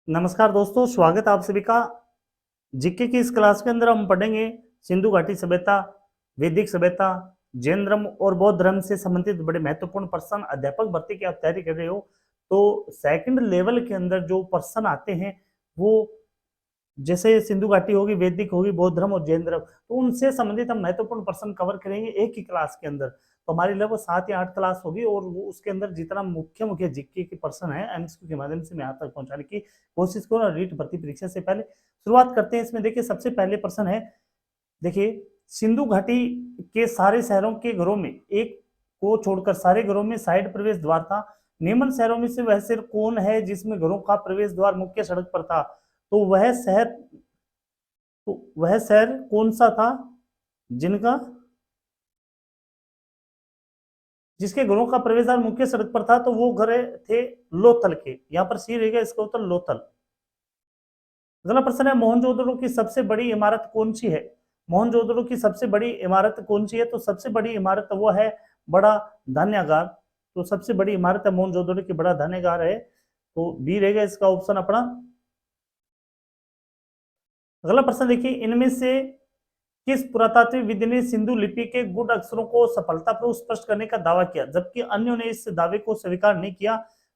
नमस्कार दोस्तों, स्वागत है आप सभी का। जीके की इस क्लास के अंदर हम पढ़ेंगे सिंधु घाटी सभ्यता, वैदिक सभ्यता, जैन धर्म और बौद्ध धर्म से संबंधित बड़े महत्वपूर्ण प्रश्न। अध्यापक भर्ती की आप तैयारी कर रहे हो तो सेकंड लेवल के अंदर जो प्रश्न आते हैं वो जैसे सिंधु घाटी होगी, वैदिक होगी, बौद्ध धर्म और जैन धर्म, तो उनसे संबंधित हम महत्वपूर्ण प्रश्न कवर करेंगे एक ही क्लास के अंदर। तो हमारी लगभग 7 या 8 क्लास होगी और वो उसके अंदर जितना मुख्य मुख्य जीके के प्रश्न है एमसीक्यू के माध्यम से मैं यहाँ तक पहुंचाने की कोशिश करूँ रीट भर्ती परीक्षा से पहले। शुरुआत करते हैं इसमें। देखिए सबसे पहले प्रश्न है, देखिए सिंधु घाटी के सारे शहरों के घरों में एक को छोड़कर सारे घरों में साइड प्रवेश द्वार था। निम्न शहरों में से वह शहर कौन है जिसमें घरों का प्रवेश द्वार मुख्य सड़क पर था? तो वह शहर कौन सा था जिनका जिसके घरों का प्रवेश द्वार मुख्य सड़क पर था? तो वो घर थे लोथल के। यहाँ पर सी रहेगा इसका उत्तर लोथल। अगला प्रश्न है, मोहनजोदड़ो की सबसे बड़ी इमारत कौन सी है? मोहनजोदड़ो की सबसे बड़ी इमारत कौन सी है? तो सबसे बड़ी इमारत वो है बड़ा धान्यागार। तो सबसे बड़ी इमारत है मोहनजोदड़ो की बड़ा धान्यागार है। तो बी रहेगा इसका ऑप्शन अपना। अगला प्रश्न देखिए, इनमें से किस पुरातात्विक विधि ने सिंधु लिपि के गुड अक्षरों को सफलतापूर्वक स्पष्ट करने का दावा किया जबकि अन्यों ने इस दावे को स्वीकार नहीं किया?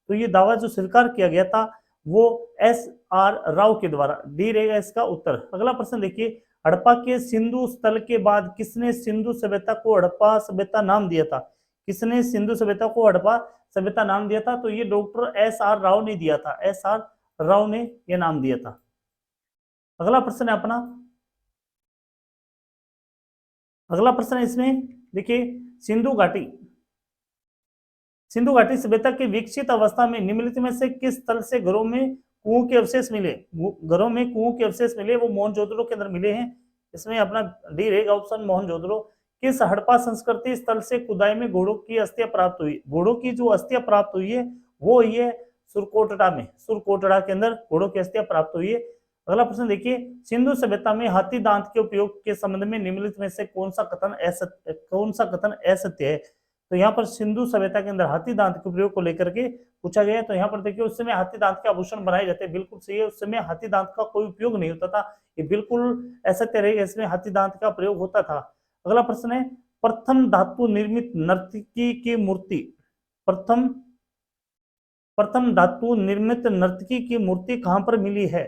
तो ये दावा जो स्वीकार किया गया था वो एस आर राव के द्वारा। डी रहेगा इसका उत्तर। अगला प्रश्न देखिए, हड़प्पा के सिंधु स्थल के बाद किसने सिंधु सभ्यता को हड़प्पा सभ्यता नाम दिया था? किसने सिंधु सभ्यता को हड़प्पा सभ्यता नाम दिया था? तो ये डॉक्टर एस आर राव ने दिया था। एस आर राव ने यह नाम दिया था। अगला प्रश्न है अपना, अगला प्रश्न है इसमें देखिए, सिंधु घाटी सभ्यता की विकसित अवस्था में निम्नलिखित में से किस स्थल से घरों में कुओं के अवशेष मिले? घरों में कुओं के अवशेष मिले वो मोहनजोदड़ो के अंदर मिले हैं। इसमें अपना डी रहेगा ऑप्शन मोहनजोदड़ो। किस हड़प्पा संस्कृति स्थल से खुदाई में घोड़ों की अस्थियां प्राप्त हुई? घोड़ों की जो अस्थियां प्राप्त हुई है वो हुई है सुरकोटड़ा में। सुरकोटड़ा के अंदर घोड़ों की अस्थियां प्राप्त हुई है। अगला प्रश्न देखिए, सिंधु सभ्यता में हाथी दांत के उपयोग के संबंध में निम्नलिखित में से कौन सा कथन असत्य है? तो यहाँ पर सिंधु सभ्यता के अंदर हाथी दांत के प्रयोग को लेकर के पूछा गया है। तो यहाँ पर देखिए उस समय हाथी दांत के आभूषण बनाए जाते हैं, बिल्कुल सही है। उस समय हाथी दांत का कोई उपयोग नहीं होता था, ये बिल्कुल असत्य रहेगा, इसमें हाथी दांत का प्रयोग होता था। अगला प्रश्न है, प्रथम धातु निर्मित नर्तकी की मूर्ति प्रथम प्रथम धातु निर्मित नर्तकी की मूर्ति कहां पर मिली है?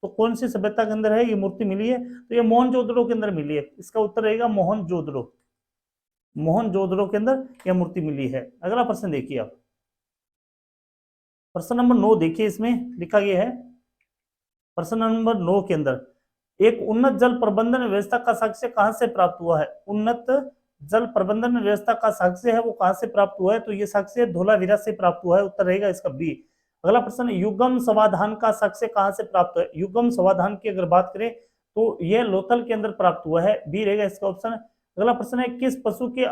तो कौन सी सभ्यता के अंदर है ये मूर्ति मिली है? तो ये मोहनजोदड़ो के अंदर मिली है। इसका उत्तर रहेगा मोहनजोदड़ो। मोहनजोदड़ो के अंदर यह मूर्ति मिली है। अगला प्रश्न देखिए आप, प्रश्न नंबर 9 देखिए, इसमें लिखा गया है प्रश्न नंबर 9 के अंदर एक उन्नत जल प्रबंधन व्यवस्था का साक्ष्य कहां से प्राप्त हुआ है? उन्नत जल प्रबंधन व्यवस्था का साक्ष्य है वो कहां से प्राप्त हुआ है? तो ये साक्ष्य धोलावीरा से प्राप्त हुआ है। उत्तर रहेगा इसका बी। अगला प्रश्न, युगम समाधान का साक्ष्य कहां से प्राप्त हुआ है? युगम समाधान की अगर बात करें तो यह लोथल के अंदर प्राप्त हुआ है। बी रहेगा इसका ऑप्शन। अगला प्रश्न है, किस पशु के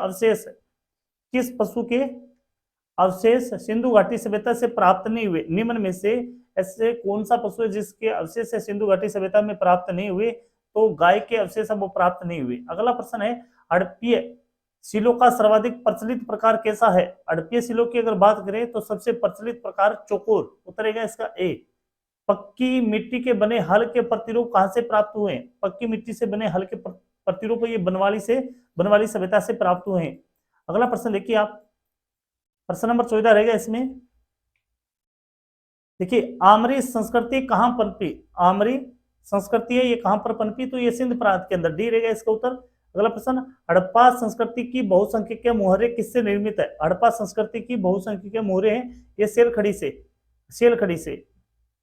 अवशेष सिंधु घाटी सभ्यता से प्राप्त नहीं हुए? निम्न में से ऐसे कौन सा पशु है जिसके अवशेष सिंधु घाटी सभ्यता में प्राप्त नहीं हुए? तो गाय के अवशेष वो प्राप्त नहीं हुए। अगला प्रश्न है, हड़प्पीय शिलों का सर्वाधिक प्रचलित प्रकार कैसा है? हड़प्पीय शिलों की अगर बात करें तो सबसे प्रचलित प्रकार चौकोर। उतरेगा इसका ए। पक्की मिट्टी के बने हल के प्रतिरूप कहां से प्राप्त हुए? पक्की मिट्टी से बने हल के प्रतिरूप ये बनवाली सभ्यता से प्राप्त हुए हैं। अगला प्रश्न देखिए आप, प्रश्न नंबर 14 रहेगा इसमें। देखिए, आमरी संस्कृति कहां पनपी? आमरी संस्कृति है ये कहां पर पनपी? तो ये सिंध प्रांत के अंदर। डी रहेगा इसका उत्तर। अगला प्रश्न, हड़प्पा संस्कृति की बहुसंख्यक मोहरे किससे निर्मित है? हड़प्पा संस्कृति की बहुसंख्यक मोहरे हैं ये सेल खड़ी से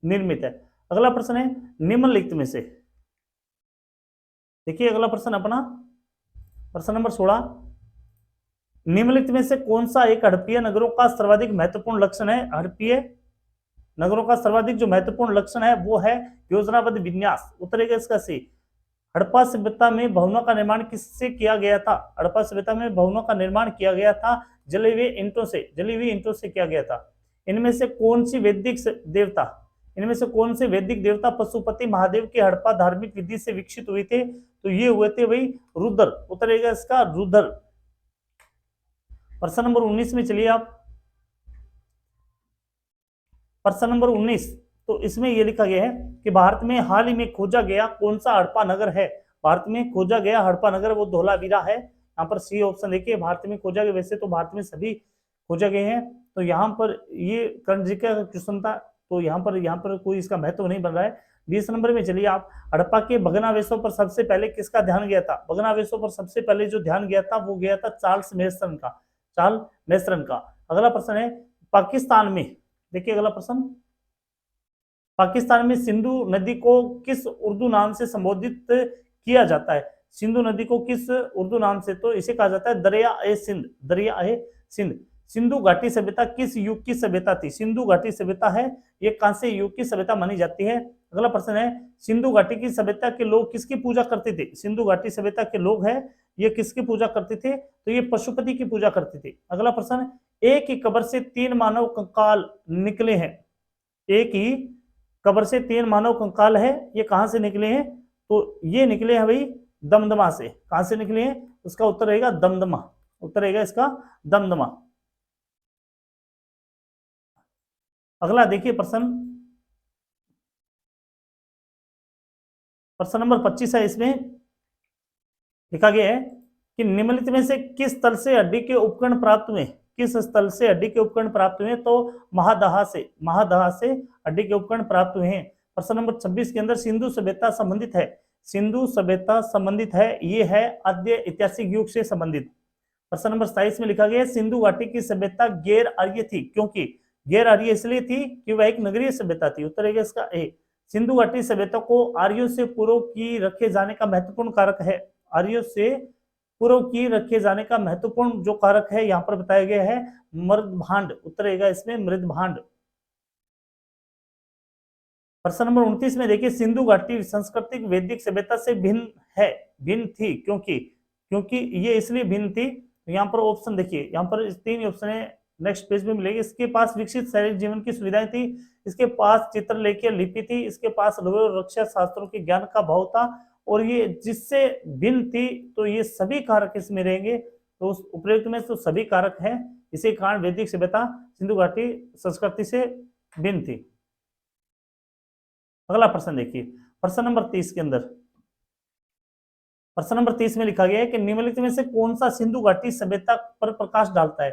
निर्मित है। अगला प्रश्न है, निम्नलिखित में से देखिए अगला प्रश्न अपना प्रश्न नंबर 16, निम्नलिखित में से कौन सा एक हड़प्पीय नगरों का सर्वाधिक महत्वपूर्ण लक्षण है? हड़प्पीय नगरों का सर्वाधिक जो महत्वपूर्ण लक्षण है वो है योजनाबद्ध विन्यास। उत्तरेगा इसका सी। हड़प्पा सभ्यता में भवनों का निर्माण किससे किया गया था? हड़प्पा सभ्यता में भवनों का निर्माण किया गया था जले हुए ईंटों से किया गया था। इनमें से कौन से वैदिक देवता पशुपति महादेव के हड़प्पा धार्मिक विधि से विकसित हुए थे? तो ये हुए थे वही रुद्र। उतरेगा इसका रुद्र। प्रश्न नंबर 19 में चलिए आप, प्रश्न नंबर 19, तो इसमें ये लिखा गया है कि भारत में हाल ही में खोजा गया कौन सा हड़प्पा नगर है। भारत में खोजा गया हड़प्पा नगर वो धोलावीरा है। यहाँ पर सी ऑप्शन देखिए, भारत में खोजा गया, वैसे तो भारत में सभी खोजा गए हैं, तो यहाँ पर ये कर्ण जी का क्वेश्चन था, तो यहाँ पर कोई इसका महत्व नहीं बन रहा है। 20 नंबर में चलिए आप, हड़प्पा के भग्नावशेषों पर सबसे पहले किसका ध्यान गया था। भग्नावशेषों पर सबसे पहले जो ध्यान गया था वो गया था चार्ल्स मैसन का, चार्ल्स मैसन का। अगला प्रश्न है, पाकिस्तान में, देखिए अगला प्रश्न, पाकिस्तान में सिंधु नदी को किस उर्दू नाम से संबोधित किया जाता है। सिंधु नदी को किस उर्दू नाम से, तो इसे कहा जाता है दरिया ए सिंध, दरिया ए सिंध। सिंधु घाटी सभ्यता किस युग की सभ्यता थी। सिंधु घाटी सभ्यता है ये कांस्य युग की सभ्यता मानी जाती है। अगला प्रश्न है, सिंधु घाटी की सभ्यता के लोग किसकी पूजा करते थे। सिंधु घाटी सभ्यता के लोग हैं ये किसकी पूजा करते थे, तो ये पशुपति की पूजा करते थे। अगला प्रश्न, एक ही कब्र से 3 मानव कंकाल निकले हैं। एक ही कब्र से 3 मानव कंकाल है, ये कहां से निकले हैं, तो ये निकले हैं भाई दमदमा से। कहां से निकले हैं, उसका उत्तर रहेगा दमदमा, उत्तर रहेगा इसका दमदमा। अगला देखिए प्रश्न, प्रश्न नंबर 25 है। इसमें लिखा गया है कि निम्नलिखित में से किस स्थल से हड्डी के उपकरण प्राप्त हुए। किस स्थल से हड्डी के उपकरण प्राप्त हुए, तो महादहा से, महादहा से हड्डी के उपकरण प्राप्त हुए हैं। प्रश्न नंबर 26 के अंदर सिंधु सभ्यता संबंधित है, सिंधु सभ्यता संबंधित है, ये है आद्य ऐतिहासिक युग से संबंधित। प्रश्न नंबर 27 में लिखा गया सिंधु घाटी की सभ्यता गैर आर्य थी, क्योंकि गैर आर्य इसलिए थी कि वह एक नगरीय सभ्यता थी। उत्तर है इसका ए। सिंधु घाटी सभ्यता को आर्यों से पूर्व की रखे जाने का महत्वपूर्ण कारक है, आर्यों से पूर्व की रखे जाने का महत्वपूर्ण जो कारक है यहाँ पर बताया गया है मृदभांड। उत्तर रहेगा इसमें मृदभांड। प्रश्न नंबर 29 में देखिए सिंधु घाटी सांस्कृतिक वैदिक सभ्यता से भिन्न है, भिन्न थी, क्योंकि ये इसलिए भिन्न थी। यहाँ पर ऑप्शन देखिए, यहाँ पर 3 ऑप्शन है, नेक्स्ट पेज में मिलेगी। इसके पास विकसित शारीरिक जीवन की सुविधाएं थी, इसके पास चित्रलेखीय लिपि थी, इसके पास लौह और रक्षा शास्त्रों के ज्ञान का भाव था, और ये जिससे भिन्न थी, तो ये सभी कारक इसमें रहेंगे। तो उस उपयुक्त में तो सभी कारक हैं, इसी कारण वैदिक सभ्यता सिंधु घाटी संस्कृति से भिन्न थी। अगला प्रश्न देखिए, प्रश्न नंबर 30 के अंदर, प्रश्न नंबर 30 में लिखा गया है कि निम्नलिखित में से कौन सा सिंधु घाटी सभ्यता पर प्रकाश डालता है।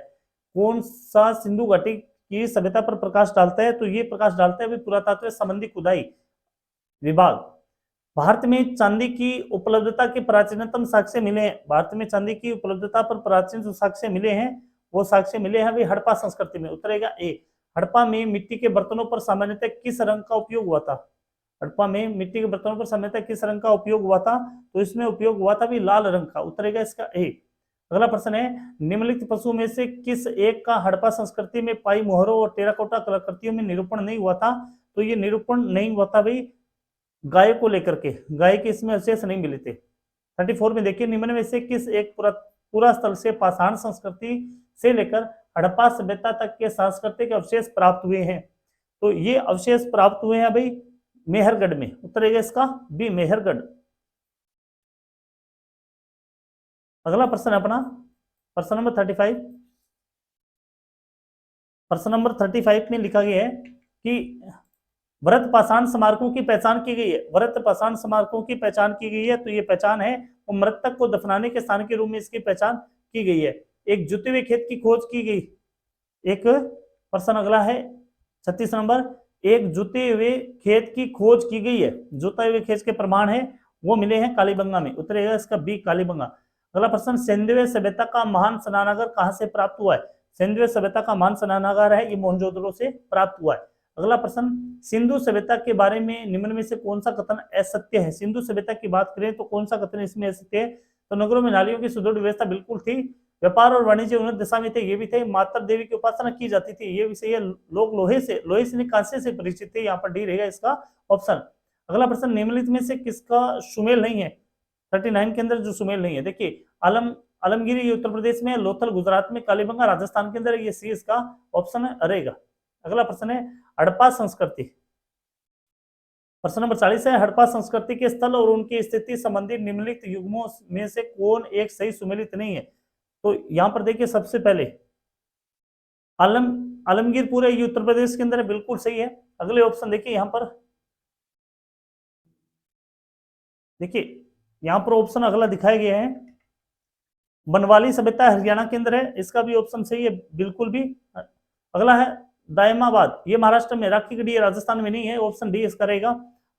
कौन सा सिंधु घाटी की सभ्यता पर प्रकाश डालता है, तो ये प्रकाश डालता है पुरातत्व संबंधी खुदाई विभाग। भारत में चांदी की उपलब्धता के प्राचीनतम साक्ष्य मिले हैं, भारत में चांदी की उपलब्धता पर प्राचीन जो साक्ष्य मिले हैं वो साक्ष्य मिले हैं वे हड़प्पा संस्कृति में। उत्तर रहेगा ए। हड़प्पा में मिट्टी के बर्तनों पर सामान्यतः किस रंग का उपयोग हुआ था। हड़प्पा में मिट्टी के बर्तनों पर सामान्यतः किस रंग का उपयोग हुआ था, तो इसमें उपयोग हुआ था भी लाल रंग का। उत्तर रहेगा इसका ए। अगला प्रश्न है निम्नलिखित पशु में से किस एक का हड़प्पा संस्कृति में पाई मोहरों और टेराकोटा कलाकृतियों में निरूपण नहीं हुआ था, तो ये निरूपण नहीं हुआ था भाई गाय को लेकर के, गाय के इसमें अवशेष नहीं मिले थे। 34 में देखिए निम्न में से किस एक पूरा स्थल से पाषाण संस्कृति से लेकर हड़प्पा सभ्यता तक के सांस्कृतिक अवशेष प्राप्त हुए हैं, तो ये अवशेष प्राप्त हुए हैं भाई मेहरगढ़ में। उत्तर रहेगा इसका बी मेहरगढ़। अगला प्रश्न है अपना प्रश्न नंबर 35। प्रश्न नंबर 35 में लिखा गया है कि व्रत पाषाण स्मारकों की पहचान की गई है, व्रत पाषाण स्मारकों की पहचान की गई है, तो ये पहचान है वो मृतक को दफनाने के स्थान के रूप में इसकी पहचान की गई है। एक जुते हुए खेत की खोज की गई, एक प्रश्न अगला है 36 नंबर, एक जुते हुए खेत की खोज की गई है, जुते हुए खेत के प्रमाण है वो मिले हैं कालीबंगा में। उत्तर रहेगा इसका बी कालीबंगा। अगला प्रश्न सिंधु सभ्यता का महान स्नानागार कहां से प्राप्त हुआ है। सिंधु सभ्यता का महान स्नानागार है ये मोहनजोदड़ो से प्राप्त हुआ है। अगला प्रश्न सिंधु सभ्यता के बारे में निम्न में से कौन सा कथन असत्य है। सिंधु सभ्यता की बात करें तो कौन सा कथन इसमें असत्य है, तो नगरों में नालियों की सुदृढ़ व्यवस्था बिल्कुल थी, व्यापार और वाणिज्य उन्नत दिशा में थे, ये भी थे, माता देवी की उपासना की जाती थी, ये भी सही है, लोग लोहे से कांसे से परिचित थे, यहाँ पर डी रहेगा इसका ऑप्शन। अगला प्रश्न निम्नलिखित में से किसका सुमेल नहीं है। 39 के अंदर जो सुमेल नहीं है, देखिए आलमगिरी उत्तर प्रदेश में, लोथल गुजरात में, कालीबंगा राजस्थान के अंदर, ये सी इसका ऑप्शन रहेगा। अगला प्रश्न है हड़प्पा संस्कृति। प्रश्न नंबर 40 है हड़प्पा संस्कृति के स्थल और उनकी स्थिति संबंधी निम्नलिखित युग्मों में से कौन एक सही सुमेलित नहीं है। तो यहां पर देखिए सबसे पहले आलमगीरपुर है, ये उत्तर प्रदेश के अंदर है, बिल्कुल सही है। अगले ऑप्शन देखिए यहाँ पर, देखिए यहाँ पर ऑप्शन अगला दिखाया गया है, बनवाली सभ्यता हरियाणा के अंदर है, इसका भी ऑप्शन सही है बिल्कुल भी। अगला है दायमाबाद, ये महाराष्ट्र में, राखी गढ़ी राजस्थान में नहीं है, ऑप्शन डी इसका रहेगा।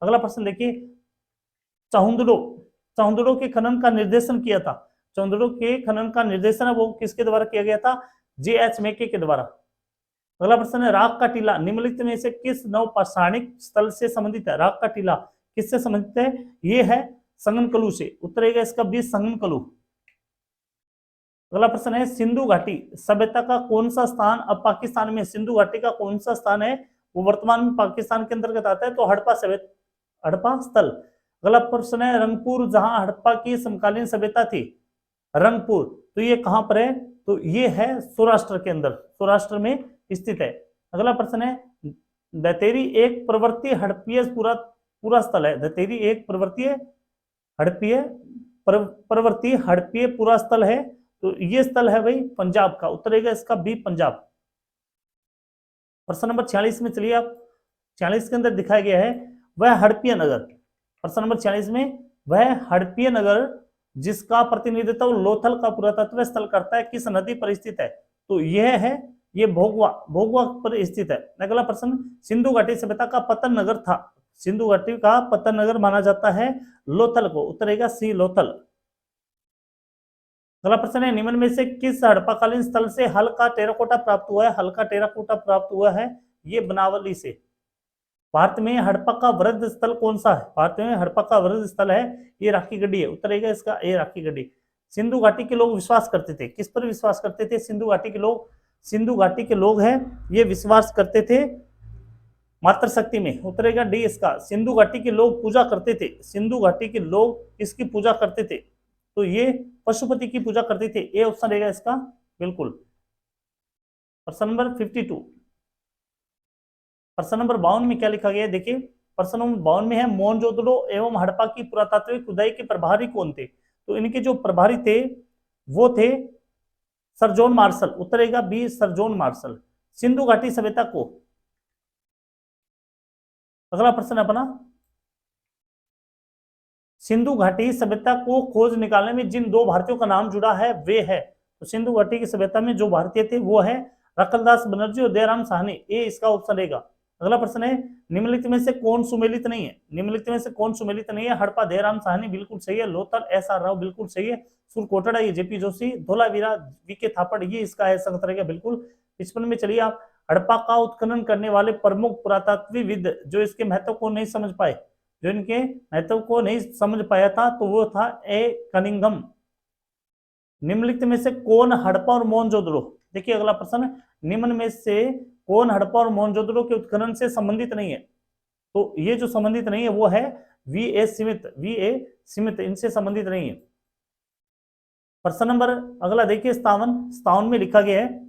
अगला प्रश्न देखिए, चाहुंदड़ो, चाहुंदड़ो के खनन का निर्देशन किया था, चाहुंदड़ो के खनन का निर्देशन है वो किसके द्वारा किया गया था? जे.एच. मेके के द्वारा। अगला प्रश्न है, राग का टीला निम्नलिखित में से किस नवपाषाणिक स्थल से संबंधित है? राग का टीला किससे संबंधित है? ये है संगनकलू से, उत्तर रहेगा इसका बी संगनकलू। अगला प्रश्न है, सिंधु घाटी सभ्यता का कौन सा स्थान अब पाकिस्तान में, सिंधु घाटी का कौन सा स्थान है वो वर्तमान में पाकिस्तान के अंतर्गत आता है? तो हड़प्पा सभ्यता, हड़प्पा स्थल। अगला प्रश्न है, रंगपुर जहां हड़प्पा की समकालीन सभ्यता थी, रंगपुर, तो ये कहां पर है? तो ये है सौराष्ट्र के अंदर, सौराष्ट्र में स्थित है। अगला प्रश्न है, दैतेरी एक प्रवर्तीय हड़प्पीय पूरा स्थल है, दैतेरी एक प्रवर्तीय हड़प्पीय प्रवर्तीय हड़प्पीय पूरा स्थल है, तो ये स्थल है भाई पंजाब का, उत्तर रहेगा इसका बी पंजाब। प्रश्न नंबर 46 में चलिए आप, 46 के अंदर दिखाया गया है, वह हड़प्पीय नगर, प्रश्न नंबर 46 में, वह हड़प्पीय नगर जिसका प्रतिनिधित्व लोथल का पुरातत्व स्थल करता है किस नदी पर स्थित है? तो यह है, ये भोगवा, भोगवा पर स्थित है। अगला प्रश्न, सिंधु घाटी सभ्यता का पतन नगर था, सिंधु घाटी का पतन नगर माना जाता है लोथल को, उत्तर रहेगा सी लोथल। अगला प्रश्न है, निम्न में से किस हड़प्पाकालीन स्थल से हल्का टेराकोटा प्राप्त हुआ है? हल्का टेराकोटा प्राप्त हुआ है ये बनावली से। भारत में हड़प्पा का वृद्ध स्थल कौन सा है? भारत में हड़प्पा का वृद्ध स्थल है ये राखी गढ़ी है, उत्तर रहेगा इसका ए राखी गढ़ी। सिंधु घाटी के लोग विश्वास करते थे, किस पर विश्वास करते थे? सिंधु घाटी के लोग, सिंधु घाटी के लोग हैं ये विश्वास करते थे मातृशक्ति में, उत्तर रहेगा डी इसका। सिंधु घाटी के लोग पूजा करते थे, सिंधु घाटी के लोग इसकी पूजा करते थे, तो ये पशुपति की पूजा करते थे, ए ऑप्शन रहेगा इसका बिल्कुल। प्रश्न नंबर 52, प्रश्न नंबर 52 में क्या लिखा गया है? देखिए प्रश्न नंबर 52 में है, मोहनजोदड़ो एवं हड़प्पा की पुरातात्विक खुदाई के प्रभारी कौन थे? तो इनके जो प्रभारी थे वो थे सर जॉन मार्शल, उत्तर रहेगा B sir John Marshall. Sindhu घाटी सभ्यता को, अगला प्रश्न अपना, सिंधु घाटी सभ्यता को खोज निकालने में जिन दो भारतीयों का नाम जुड़ा है वे है, तो सिंधु घाटी की सभ्यता में जो भारतीय थे वो है रखलदास बनर्जी और दयाराम साहनी, ए इसका ऑप्शन रहेगा। अगला प्रश्न है, निम्नलिखित में से कौन सुमेलित नहीं है? निम्नलिखित में से कौन सुमेलित नहीं है? हड़प्पा दयाराम साहनी बिल्कुल सही है, लोथल एस आर राव बिल्कुल सही है, सुरकोटड़ा ये जेपी जोशी, धोलावीरा वीके थापड़, ये इसका है संगत रहेगा बिल्कुल। 55 में चलिए आप, हड़प्पा का उत्खनन करने वाले प्रमुख पुरातत्वविद जो इसके महत्व को नहीं समझ पाए, जो इनके महत्व को नहीं समझ पाया था, तो वो था ए कनिंघम। निम्नलिखित में से कौन हड़प्पा और मोहनजोदड़ो, देखिए अगला प्रश्न, निम्न में से कौन हड़प्पा और मोहनजोदड़ो के उत्खनन से संबंधित नहीं है? तो ये जो संबंधित नहीं है वो है वी.ए. Smith, VA. स्मिथ इनसे संबंधित नहीं है। प्रश्न नंबर अगला देखिए 57 में लिखा गया है,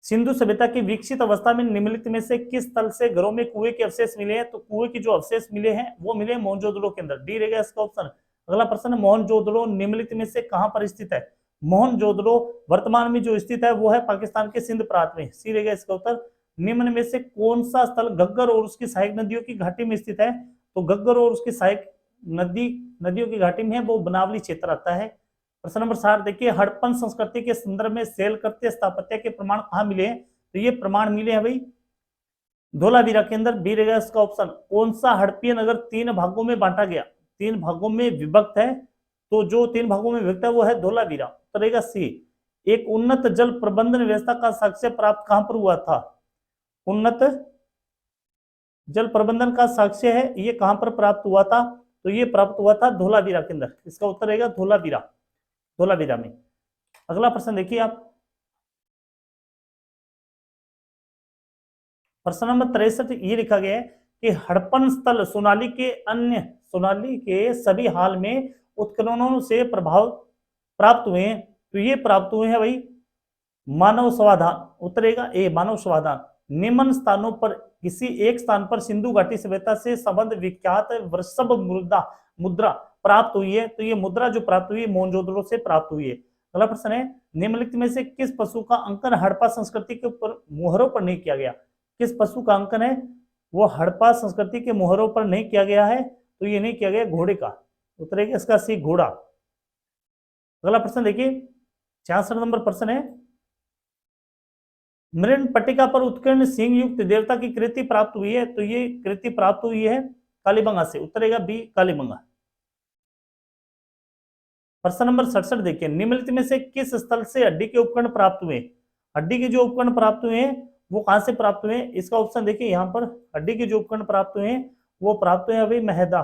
सिंधु सभ्यता की विकसित अवस्था में निम्नलिखित में से किस स्थल से घरों में कुएं के अवशेष मिले हैं? तो कुएं के जो अवशेष मिले हैं वो मिले मोहनजोदड़ो के अंदर, डी रहेगा इसका ऑप्शन। अगला प्रश्न, मोहनजोदड़ो निम्नलिखित में से कहां पर स्थित है? मोहनजोदड़ो वर्तमान में जो स्थित है वो है पाकिस्तान के सिंध प्रांत में, सी रहेगा इसका उत्तर। निम्न में से कौन सा स्थल घग्गर और उसकी सहायक नदियों की घाटी में स्थित है? तो घग्गर और उसकी सहायक नदियों की घाटी में है वो बनावली क्षेत्र आता है। प्रश्न नंबर 60 देखिए, हड़प्पन संस्कृति के संदर्भ में शैलकृत्य स्थापत्य के प्रमाण कहां मिले हैं? तो ये प्रमाण मिले हैं भाई धोलावीरा के अंदर, बी रहेगा इसका ऑप्शन। कौन सा हड़प्पीय नगर 3 भागों में बांटा गया? 3 भागों में विभक्त है, तो जो 3 भागों में विभक्त है वो है धोलावीरा, तो रहेगा सी। एक उन्नत जल प्रबंधन व्यवस्था का साक्ष्य प्राप्त कहां पर हुआ था? उन्नत जल प्रबंधन का साक्ष्य है ये कहां पर प्राप्त हुआ था? तो ये प्राप्त हुआ था धोलावीरा के अंदर, इसका उत्तर रहेगा धोलावीरा, धोलावीरा में। अगला प्रश्न देखिए आप, प्रश्न नंबर 63 ये लिखा गया है कि हड़प्पन स्थल सोनाली के सभी हाल में उत्खननों से प्रभाव प्राप्त हुए हैं, तो ये प्राप्त हुए हैं भाई मानव समाधान, उतरेगा ए मानव समाधान। निम्न स्थानों पर किसी एक स्थान पर सिंधु घाटी सभ्यता से संबंध विख्यात वृषभ मुद्रा प्राप्त हुई है, तो ये मुद्रा जो प्राप्त हुई है मोहनजोदड़ो से प्राप्त हुई है। अगला प्रश्न है, निम्नलिखित में से किस पशु का अंकन हड़प्पा संस्कृति के ऊपर मोहरों पर नहीं किया गया? किस पशु का अंकन है वो हड़प्पा संस्कृति के मोहरों पर नहीं किया गया है? तो ये नहीं किया गया घोड़े का, उत्तर है इसका सी घोड़ा। अगला प्रश्न देखिए 66 नंबर प्रश्न है, मृण पट्टिका पर उत्कीर्ण सिंह युक्त देवता की कृति प्राप्त हुई है? तो ये कृति प्राप्त हुई है कालीबंगा से, उत्तर है बी कालीबंगा। प्रश्न नंबर 67 देखिए, निम्नलिखित में से किस स्थल से हड्डी के उपकरण प्राप्त हुए? हड्डी के जो उपकरण प्राप्त हुए हैं वो कहां से प्राप्त हुए हैं? इसका ऑप्शन देखिए यहाँ पर, हड्डी के जो उपकरण प्राप्त हुए हैं वो प्राप्त हुए अभी मेहदा,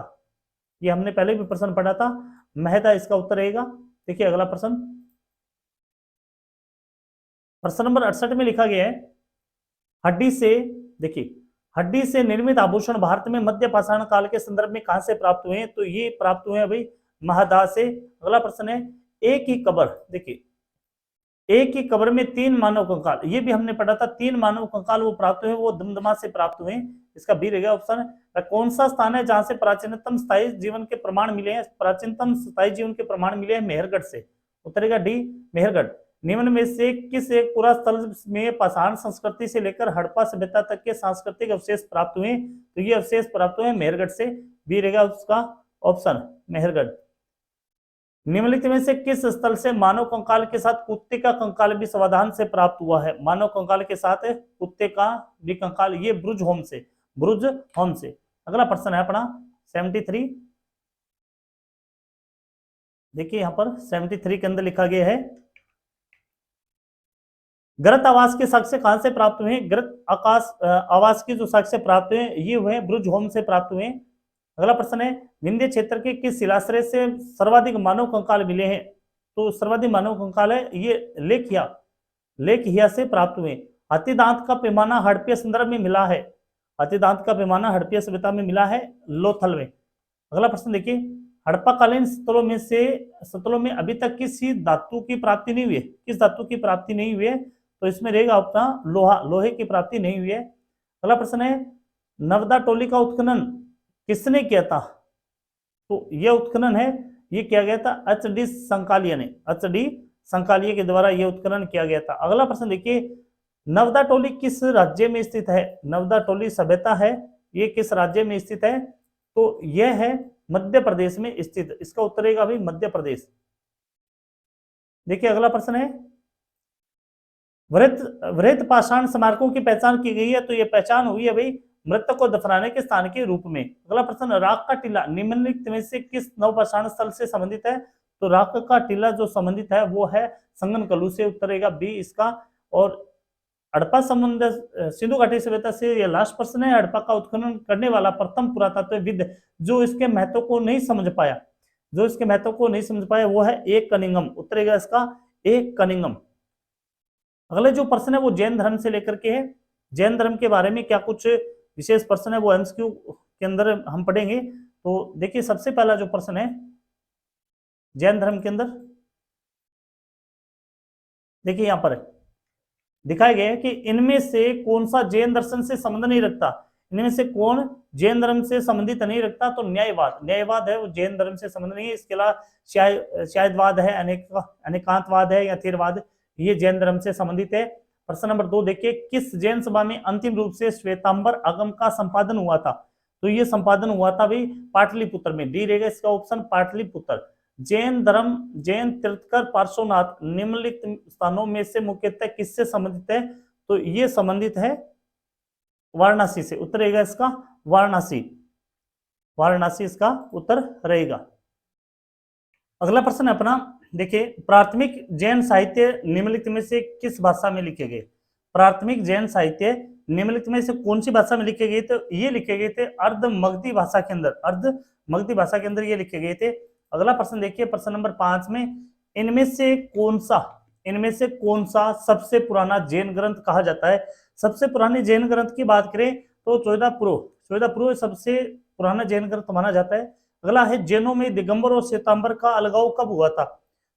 ये हमने पहले भी प्रश्न पढ़ा था, मेहदा इसका उत्तर रहेगा। देखिए अगला प्रश्न, प्रश्न नंबर 68 में लिखा गया है, हड्डी से, देखिए हड्डी से निर्मित आभूषण भारत में मध्य पाषाण काल के संदर्भ में कहां से प्राप्त हुए हैं? तो ये प्राप्त हुए अभी महादा से। अगला प्रश्न है, एक ही कब्र, देखिए एक ही कब्र में 3 मानव कंकाल, ये भी हमने पढ़ा था, 3 मानव कंकाल वो प्राप्त हुए, वो दमदमा से प्राप्त हुए। इसका बी रहेगा ऑप्शन। कौन सा स्थान है जहां से प्राचीनतम स्थायी जीवन के प्रमाण मिले हैं? प्राचीनतम स्थायी जीवन के प्रमाण मिले हैं मेहरगढ़ से, उत्तर रहेगा डी मेहरगढ़। निम्न में से किस एक पूरा स्थल में पाषाण संस्कृति से लेकर हड़प्पा सभ्यता तक के सांस्कृतिक अवशेष प्राप्त हुए? तो ये अवशेष प्राप्त हुए मेहरगढ़ से, बी रहेगा उसका ऑप्शन मेहरगढ़। निम्नलिखित में से किस स्थल से मानव कंकाल के साथ कुत्ते का कंकाल भी समाधान से प्राप्त हुआ है? मानव कंकाल के साथ कुत्ते का भी कंकाल, ये ब्रुज होम से, ब्रुज होम से। अगला प्रश्न है अपना 73, देखिए यहां पर 73 के अंदर लिखा गया है, गृत आवास के साक्ष्य कहां से प्राप्त हुए? गृत आवास की जो साक्ष्य प्राप्त हुए ये हुए ब्रुज होम से प्राप्त हुए। अगला प्रश्न है, विंध्य क्षेत्र के किस शिलाश्रय से सर्वाधिक मानव कंकाल मिले हैं? तो सर्वाधिक मानव कंकाल है ये लेखहिया से प्राप्त हुए। हाथीदांत का पैमाना हड़प्पीय संदर्भ में मिला है? हाथीदांत का पैमाना हड़प्पीय सभ्यता में मिला है लोथल में। अगला प्रश्न देखिए, हड़प्पाकालीन स्थलों में अभी तक किसी धातु की प्राप्ति नहीं हुई है? किस धातु की प्राप्ति नहीं हुई है? तो इसमें रहेगा अपना लोहा, लोहे की प्राप्ति नहीं हुई है। अगला प्रश्न है, नवदा टोली का उत्खनन किसने किया था? तो यह उत्खनन है ये किया गया था एच.डी. संकालिया ने, एच.डी. संकालिया के द्वारा यह उत्खनन किया गया था। अगला प्रश्न देखिए, नवदा टोली किस राज्य में स्थित है? नवदा टोली सभ्यता है ये किस राज्य में स्थित है? तो यह है मध्य प्रदेश में स्थित, इसका उत्तर रहेगा अभी मध्य प्रदेश। देखिए अगला प्रश्न है, वृहत पाषाण स्मारकों की पहचान की गई है? तो यह पहचान हुई है भाई मृतक को दफनाने के स्थान के रूप में। अगला प्रश्न, राख का टीला निम्नलिखित में से किस नवपाषाण स्थल से संबंधित है? तो राख का टीला जो संबंधित है वो है संगनकलू से, उत्तर रहेगा बी इसका। और हड़प्पा संबंध सिंधु घाटी सभ्यता से यह लास्ट प्रश्न है, हड़प्पा का उत्खनन करने वाला प्रथम पुरातत्वविद जो इसके महत्व को नहीं समझ पाया, जो इसके महत्व को नहीं समझ पाया वो है ए कनिंघम, उत्तर रहेगा इसका ए कनिंघम। अगले जो प्रश्न है वो जैन धर्म से लेकर के है, जैन धर्म के बारे में क्या कुछ विशेष प्रश्न है वो एमसीक्यू के अंदर हम पढ़ेंगे। तो देखिए सबसे पहला जो प्रश्न है जैन धर्म के अंदर, देखिए यहां पर दिखाया गया है कि इनमें से कौन सा जैन दर्शन से संबंध नहीं रखता? इनमें से कौन जैन धर्म से संबंधित नहीं रखता? तो न्यायवाद, न्यायवाद है वो जैन धर्म से संबंध नहीं है। इसके अलावा शायदवाद है, अनेकांतवाद है या थेरवाद, ये जैन धर्म से संबंधित है। प्रश्न नंबर 2 देखिए, किस जैन सभा में अंतिम रूप से श्वेतांबर आगम का संपादन हुआ था? तो ये संपादन हुआ था भाई पाटलिपुत्र में, डी रहेगा इसका ऑप्शन पाटलिपुत्र। जैन धर्म, जैन तीर्थकर पार्श्वनाथ निम्नलिखित स्थानों में से मुख्यतः किससे संबंधित है? तो ये संबंधित है वाराणसी से, उत्तर रहेगा इसका वाराणसी, वाराणसी इसका उत्तर रहेगा। अगला प्रश्न है अपना, देखिए प्राथमिक जैन साहित्य निम्नलिखित में से किस भाषा में लिखे गए? प्राथमिक जैन साहित्य निम्नलिखित में से कौन सी भाषा में लिखे गए? तो ये लिखे गए थे अर्ध मगधी भाषा के अंदर, अर्ध मगधी भाषा के अंदर ये लिखे गए थे। अगला प्रश्न देखिए, प्रश्न नंबर 5 में इनमें से कौन सा सबसे पुराना जैन ग्रंथ कहा जाता है? सबसे पुराने जैन ग्रंथ की बात करें तो चौदहपुरो सबसे पुराना जैन ग्रंथ माना जाता है। अगला है, जैनों में दिगंबर और श्वेतांबर का अलगाव कब हुआ था?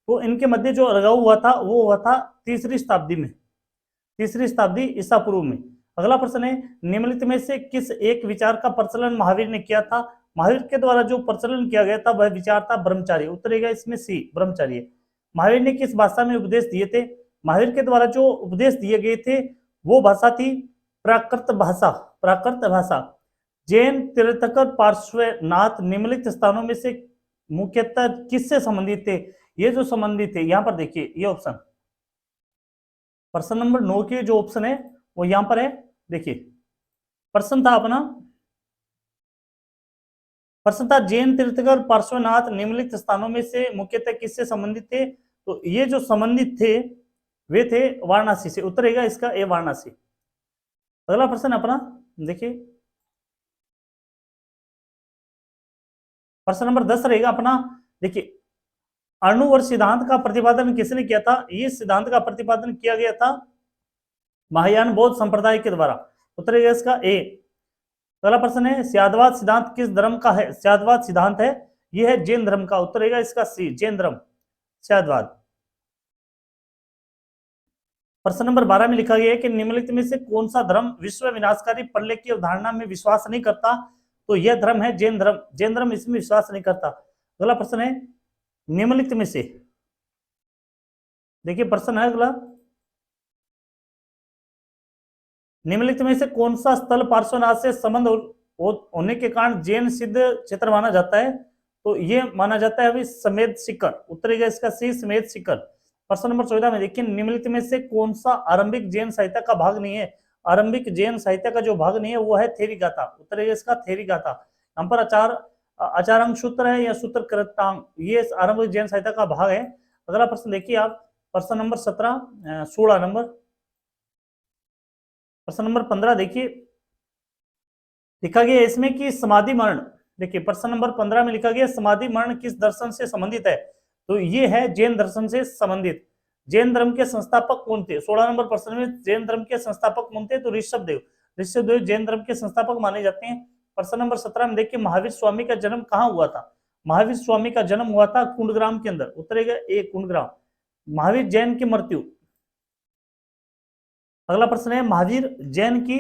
तो इनके मध्य जो अलगाव हुआ था वो हुआ था 3री शताब्दी में, 3री शताब्दी ईसा पूर्व में। अगला प्रश्न है, निम्नलिखित में से किस एक विचार का प्रचलन महावीर ने किया था? महावीर के द्वारा जो प्रचलन किया गया था वह विचार था ब्रह्मचार्य, उत्तर रहेगा इसमें सी ब्रह्मचार्य। महावीर ने किस भाषा में उपदेश दिए थे? महावीर के द्वारा जो उपदेश दिए गए थे वो भाषा थी प्राकृत भाषा। प्राकृत भाषा। जैन तीर्थंकर पार्श्वनाथ निम्नलिखित स्थानों में से मुख्यतः किससे संबंधित थे? ये जो संबंधित थे, यहां पर देखिए ये ऑप्शन, प्रश्न नंबर 9 के जो ऑप्शन है वो यहां पर है। देखिए प्रश्न था अपना, प्रश्न था जैन तीर्थंकर पार्श्वनाथ निम्नलिखित स्थानों में से मुख्यतः किससे संबंधित थे? तो ये जो संबंधित थे वे थे वाराणसी से। उत्तर रहेगा इसका ए वाराणसी। अगला प्रश्न अपना देखिए, प्रश्न नंबर 10 रहेगा अपना। देखिए अणुवर सिद्धांत का प्रतिपादन किसने किया था? ये सिद्धांत का प्रतिपादन किया गया था महायान बौद्ध संप्रदाय के द्वारा। उत्तर रहेगा इसका ए। अगला प्रश्न है स्यादवाद सिद्धांत किस धर्म का है? स्यादवाद सिद्धांत है यह है जैन धर्म का। उत्तर रहेगा इसका सी, जैन धर्म, स्यादवाद। प्रश्न नंबर 12 में लिखा गया है कि निम्नलिखित में से कौन सा धर्म विश्व विनाशकारी प्रलय की अवधारणा में विश्वास नहीं करता? तो यह धर्म है जैन धर्म। जैन धर्म इसमें विश्वास नहीं करता। अगला प्रश्न है निम्नलिखित में से, देखिए प्रश्न है अगला, निम्नलिखित में से कौन सा स्थल पार्श्वनाथ से संबंध होने के कारण जैन सिद्ध क्षेत्र माना जाता है? तो ये माना जाता है अभी समेत शिखर। उत्तर रहेगा इसका सी, समेत शिखर। प्रश्न नंबर 14 में देखिए निम्नलिखित में से कौन सा आरंभिक जैन साहित्य का भाग नहीं है? आरंभिक जैन साहित्य का जो भाग नहीं है वो है थेरी गाथा। उत्तर रहेगा इसका थेरी गाथा। यहाँ पर आचारांग सूत्र है या सूत्र कृतांग, ये आरंभिक जैन साहित्य का भाग है। अगला प्रश्न देखिए आप, प्रश्न नंबर 16 नंबर, प्रश्न नंबर 15 देखिए लिखा गया इसमें कि समाधि मरण। देखिए प्रश्न नंबर 15 में लिखा गया समाधि मरण किस दर्शन से संबंधित है? तो ये है जैन दर्शन से संबंधित। जैन धर्म के संस्थापक कौन थे? 16 नंबर प्रश्न में जैन धर्म के संस्थापक कौन थे? तो ऋषभदेव। ऋषभदेव जैन धर्म के संस्थापक माने जाते हैं। प्रश्न नंबर 17 में देखिए महावीर स्वामी का जन्म कहाँ हुआ था? महावीर स्वामी का जन्म हुआ था कुंडग्राम के अंदर। उत्तर रहेगा ए, कुंडग्राम। महावीर जैन की मृत्यु, अगला प्रश्न है महावीर जैन की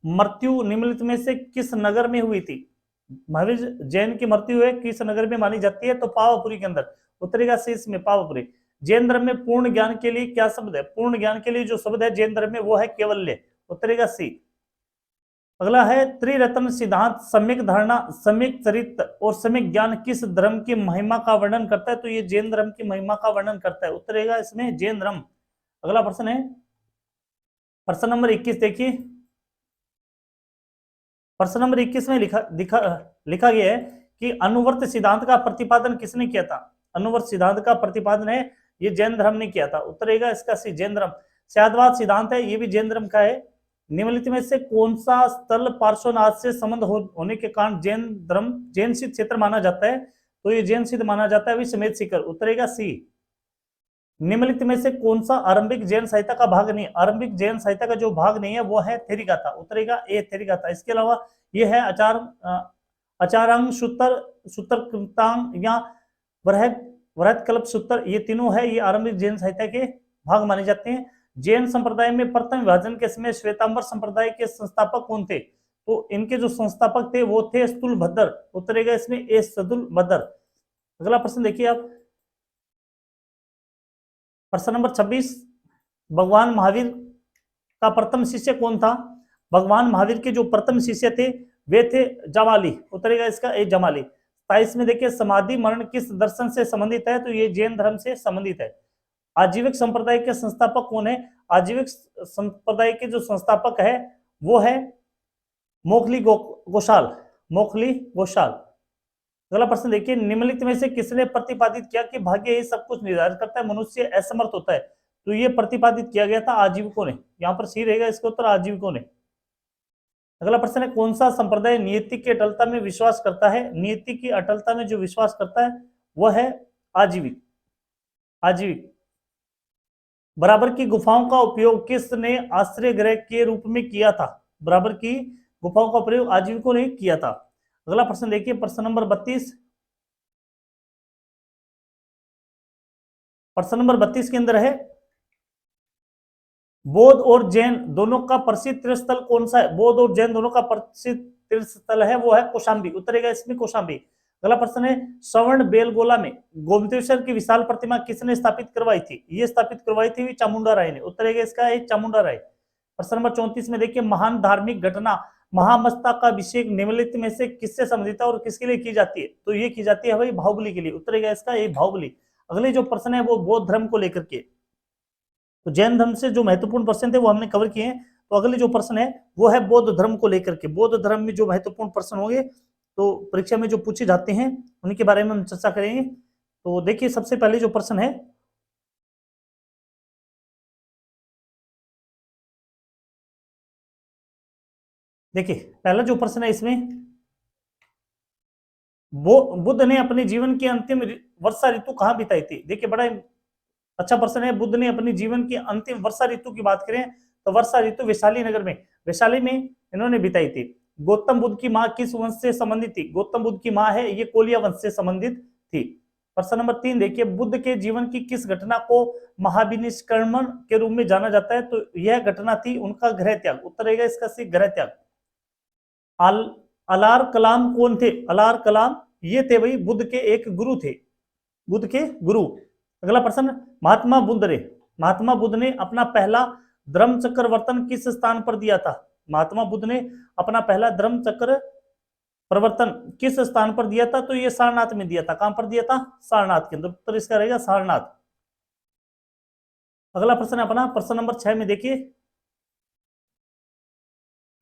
मृत्यु निम्नलिखित में से किस नगर में हुई थी? महावीर जैन की मृत्यु है किस नगर में मानी जाती है? तो पावापुरी के अंदर। उत्तरेगा शीर्ष में पावापुरी। जैन धर्म में पूर्ण ज्ञान के लिए क्या शब्द है? पूर्ण ज्ञान के लिए जो शब्द है जैन धर्म में वो है केवल्य। उत्तरेगा सी। अगला है त्रिरत्न सिद्धांत सम्यक धारणा, सम्यक चरित्र और सम्यक ज्ञान किस धर्म की महिमा का वर्णन करता है? तो ये जैन धर्म की महिमा का वर्णन करता है। उत्तरेगा इसमें जैन धर्म। अगला प्रश्न है प्रश्न नंबर 21 देखिए, प्रश्न नंबर 21 में लिखा गया है कि अनुवर्त सिद्धांत का प्रतिपादन किसने किया था? अनुवर्त सिद्धांत का प्रतिपादन है ये जैन धर्म ने किया था। उत्तर रहेगा इसका सी, जैन धर्म। स्यादवाद सिद्धांत है ये भी जैन धर्म का है। निम्नलिखित में से कौन सा स्थल पार्श्वनाथ से संबंध होने के कारण जैन धर्म जैन सिद्ध क्षेत्र माना जाता है? तो ये जैन सिद्ध माना जाता है समेत शिखर। उत्तर रहेगा सी। निम्नलिखित में से कौन सा आरंभिक जैन साहित्य का भाग नहीं? आरंभिक जैन साहित्य का जो भाग नहीं है वो है थेरी गाथा। उतरेगा ए, थेरी गाथा। इसके अलावा ये है आचारांग सूत्र, सूत्र कृतांग या वृहत कल्प सूत्र, ये तीनों है ये आरंभिक जैन साहित्य के भाग माने जाते हैं। जैन संप्रदाय में प्रथम विभाजन के समय श्वेतांबर संप्रदाय के संस्थापक कौन थे? तो इनके जो संस्थापक थे वो थे स्थूलभद्र। उतरेगा इसमें ए, स्थूलभद्र। अगला प्रश्न देखिए आप, प्रश्न नंबर 26, भगवान महावीर का प्रथम शिष्य कौन था? भगवान महावीर के जो प्रथम शिष्य थे वे थे जमाली। उतरेगा इसका ए, जमाली। 27 में देखिए समाधि मरण किस दर्शन से संबंधित है? तो ये जैन धर्म से संबंधित है। आजीविक संप्रदाय के संस्थापक कौन है? आजीविक संप्रदाय के जो संस्थापक है वो है मोखली गोशाल। मोखली गोशाल। अगला प्रश्न देखिए, निम्नलिखित में से किसने प्रतिपादित किया कि भाग्य ही सब कुछ निर्धारित करता है, मनुष्य असमर्थ होता है? तो ये प्रतिपादित किया गया था आजीविकों ने। यहाँ पर सी रहेगा इसका उत्तर, आजीविकों ने। अगला प्रश्न है कौन सा संप्रदाय नियति की अटलता में विश्वास करता है? नियति की अटलता में जो विश्वास करता है वह है आजीविक। आजीविक। बराबर की गुफाओं का उपयोग किसने आश्रय गृह के रूप में किया था? बराबर की गुफाओं का प्रयोग आजीविकों ने किया था। अगला प्रश्न देखिए, प्रश्न नंबर 32। प्रश्न नंबर 32 के अंदर है बौद्ध और जैन दोनों का प्रसिद्ध तीर्थस्थल कौन सा है? बौद्ध और जैन दोनों का प्रसिद्ध तीर्थस्थल है वो है कौशाम्बी। उतरेगा इसमें कौशाम्बी। अगला प्रश्न है श्रवण बेलगोला में गोमतेश्वर की विशाल प्रतिमा किसने स्थापित करवाई थी? ये स्थापित करवाई थी चामुंडा राय ने। उत्तर है इसका है चामुंडा राय। प्रश्न नंबर 34 में देखिए महान धार्मिक घटना महामस्तकाभिषेक निम्नलिखित में से किससे संबंधित है और किसके लिए की जाती है? तो ये की जाती है भाई बाहुबली के लिए। उत्तर है इसका ये बाहुबली। अगले जो प्रश्न है वो बौद्ध धर्म को लेकर के, तो जैन धर्म से जो महत्वपूर्ण प्रश्न थे वो हमने कवर किए हैं। तो अगले जो प्रश्न है वो है बौद्ध धर्म को लेकर के। बौद्ध धर्म में जो महत्वपूर्ण प्रश्न होंगे तो परीक्षा में जो पूछे जाते हैं उनके बारे में हम चर्चा करेंगे। तो देखिए सबसे पहले जो प्रश्न है, देखिए पहला जो प्रश्न है इसमें बुद्ध ने अपने जीवन की अंतिम वर्षा ऋतु कहाँ बिताई थी? देखिए बड़ा अच्छा प्रश्न है। बुद्ध ने अपनी जीवन की अंतिम वर्षा ऋतु की बात करें तो वर्षा ऋतु वैशाली नगर में, वैशाली में इन्होंने बिताई थी। गौतम बुद्ध की मां किस वंश से संबंधित थी? गौतम बुद्ध की मां है ये कोलिया वंश से संबंधित थी। प्रश्न नंबर 3 देखिए बुद्ध के जीवन की किस घटना को महाविनिष्क्रमण के रूप में जाना जाता है? तो यह घटना थी उनका गृह त्याग। उत्तर रहेगा इसका सी गृह त्याग। अलार कलाम कौन थे? अलार कलाम ये थे भाई बुद्ध के एक गुरु थे, बुद्ध के गुरु। अगला प्रश्न महात्मा बुद्ध ने, महात्मा बुद्ध ने अपना पहला धर्म चक्रवर्तन किस स्थान पर दिया था? महात्मा बुद्ध ने अपना पहला धर्म चक्र प्रवर्तन किस स्थान पर दिया था? तो ये सारनाथ में दिया था। कहां पर दिया था? सारनाथ के अंदर। उत्तर इसका रहेगा सारनाथ। अगला प्रश्न है अपना प्रश्न नंबर 6 में देखिए,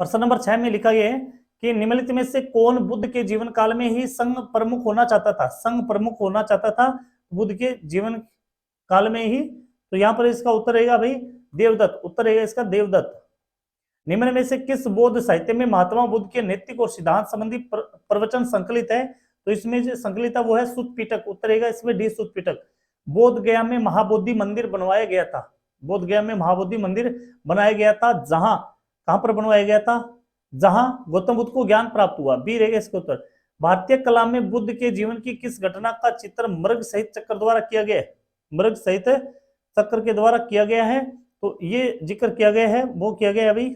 प्रश्न नंबर 6 में लिखा गया है कि निम्नलिखित में से कौन बुद्ध के जीवन काल में ही संघ प्रमुख होना चाहता था? संघ प्रमुख होना चाहता था बुद्ध के जीवन काल में ही। तो यहां पर इसका उत्तर रहेगा भाई देवदत्त। उत्तर रहेगा इसका देवदत्त। निम्न में से किस बौद्ध साहित्य में महात्मा बुद्ध के नैतिक और सिद्धांत संबंधी प्रवचन संकलित है? तो इसमें जो संकलित है वो है सुत्त पिटक। उत्तर रहेगा इसमें डी सुत्त पिटक। बोध गया में महाबोधि मंदिर बनवाया गया था। बोध गया में महाबोधि मंदिर बनाया गया था जहां, कहां पर बनवाया गया था? जहां गौतम बुद्ध को ज्ञान प्राप्त हुआ। बी रहेगा इसका उत्तर। भारतीय कला में बुद्ध के जीवन की किस घटना का चित्र मृग सहित चक्र द्वारा किया गया है? मृग सहित चक्र के द्वारा किया गया है। तो ये जिक्र किया गया है वो किया गया है अभी,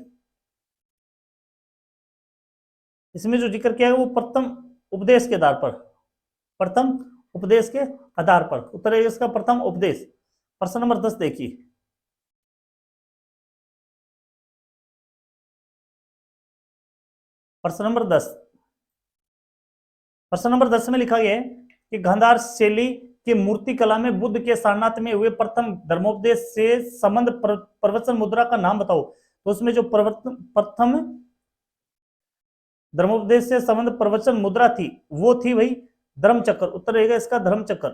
इसमें जो जिक्र किया है वो प्रथम उपदेश के आधार पर, प्रथम उपदेश के आधार पर। उत्तर है इसका प्रथम उपदेश। प्रश्न नंबर 10 देखिए, प्रश्न नंबर 10, प्रश्न नंबर 10 में लिखा गया है कि गांधार शैली की मूर्ति कला में बुद्ध के सारनाथ में हुए प्रथम धर्मोपदेश से संबंध प्रवचन मुद्रा का नाम बताओ। तो उसमें जो प्रथम धर्मोपदेश से संबंध प्रवचन मुद्रा थी वो थी भाई धर्मचक्र। उत्तर रहेगा इसका धर्मचक्र।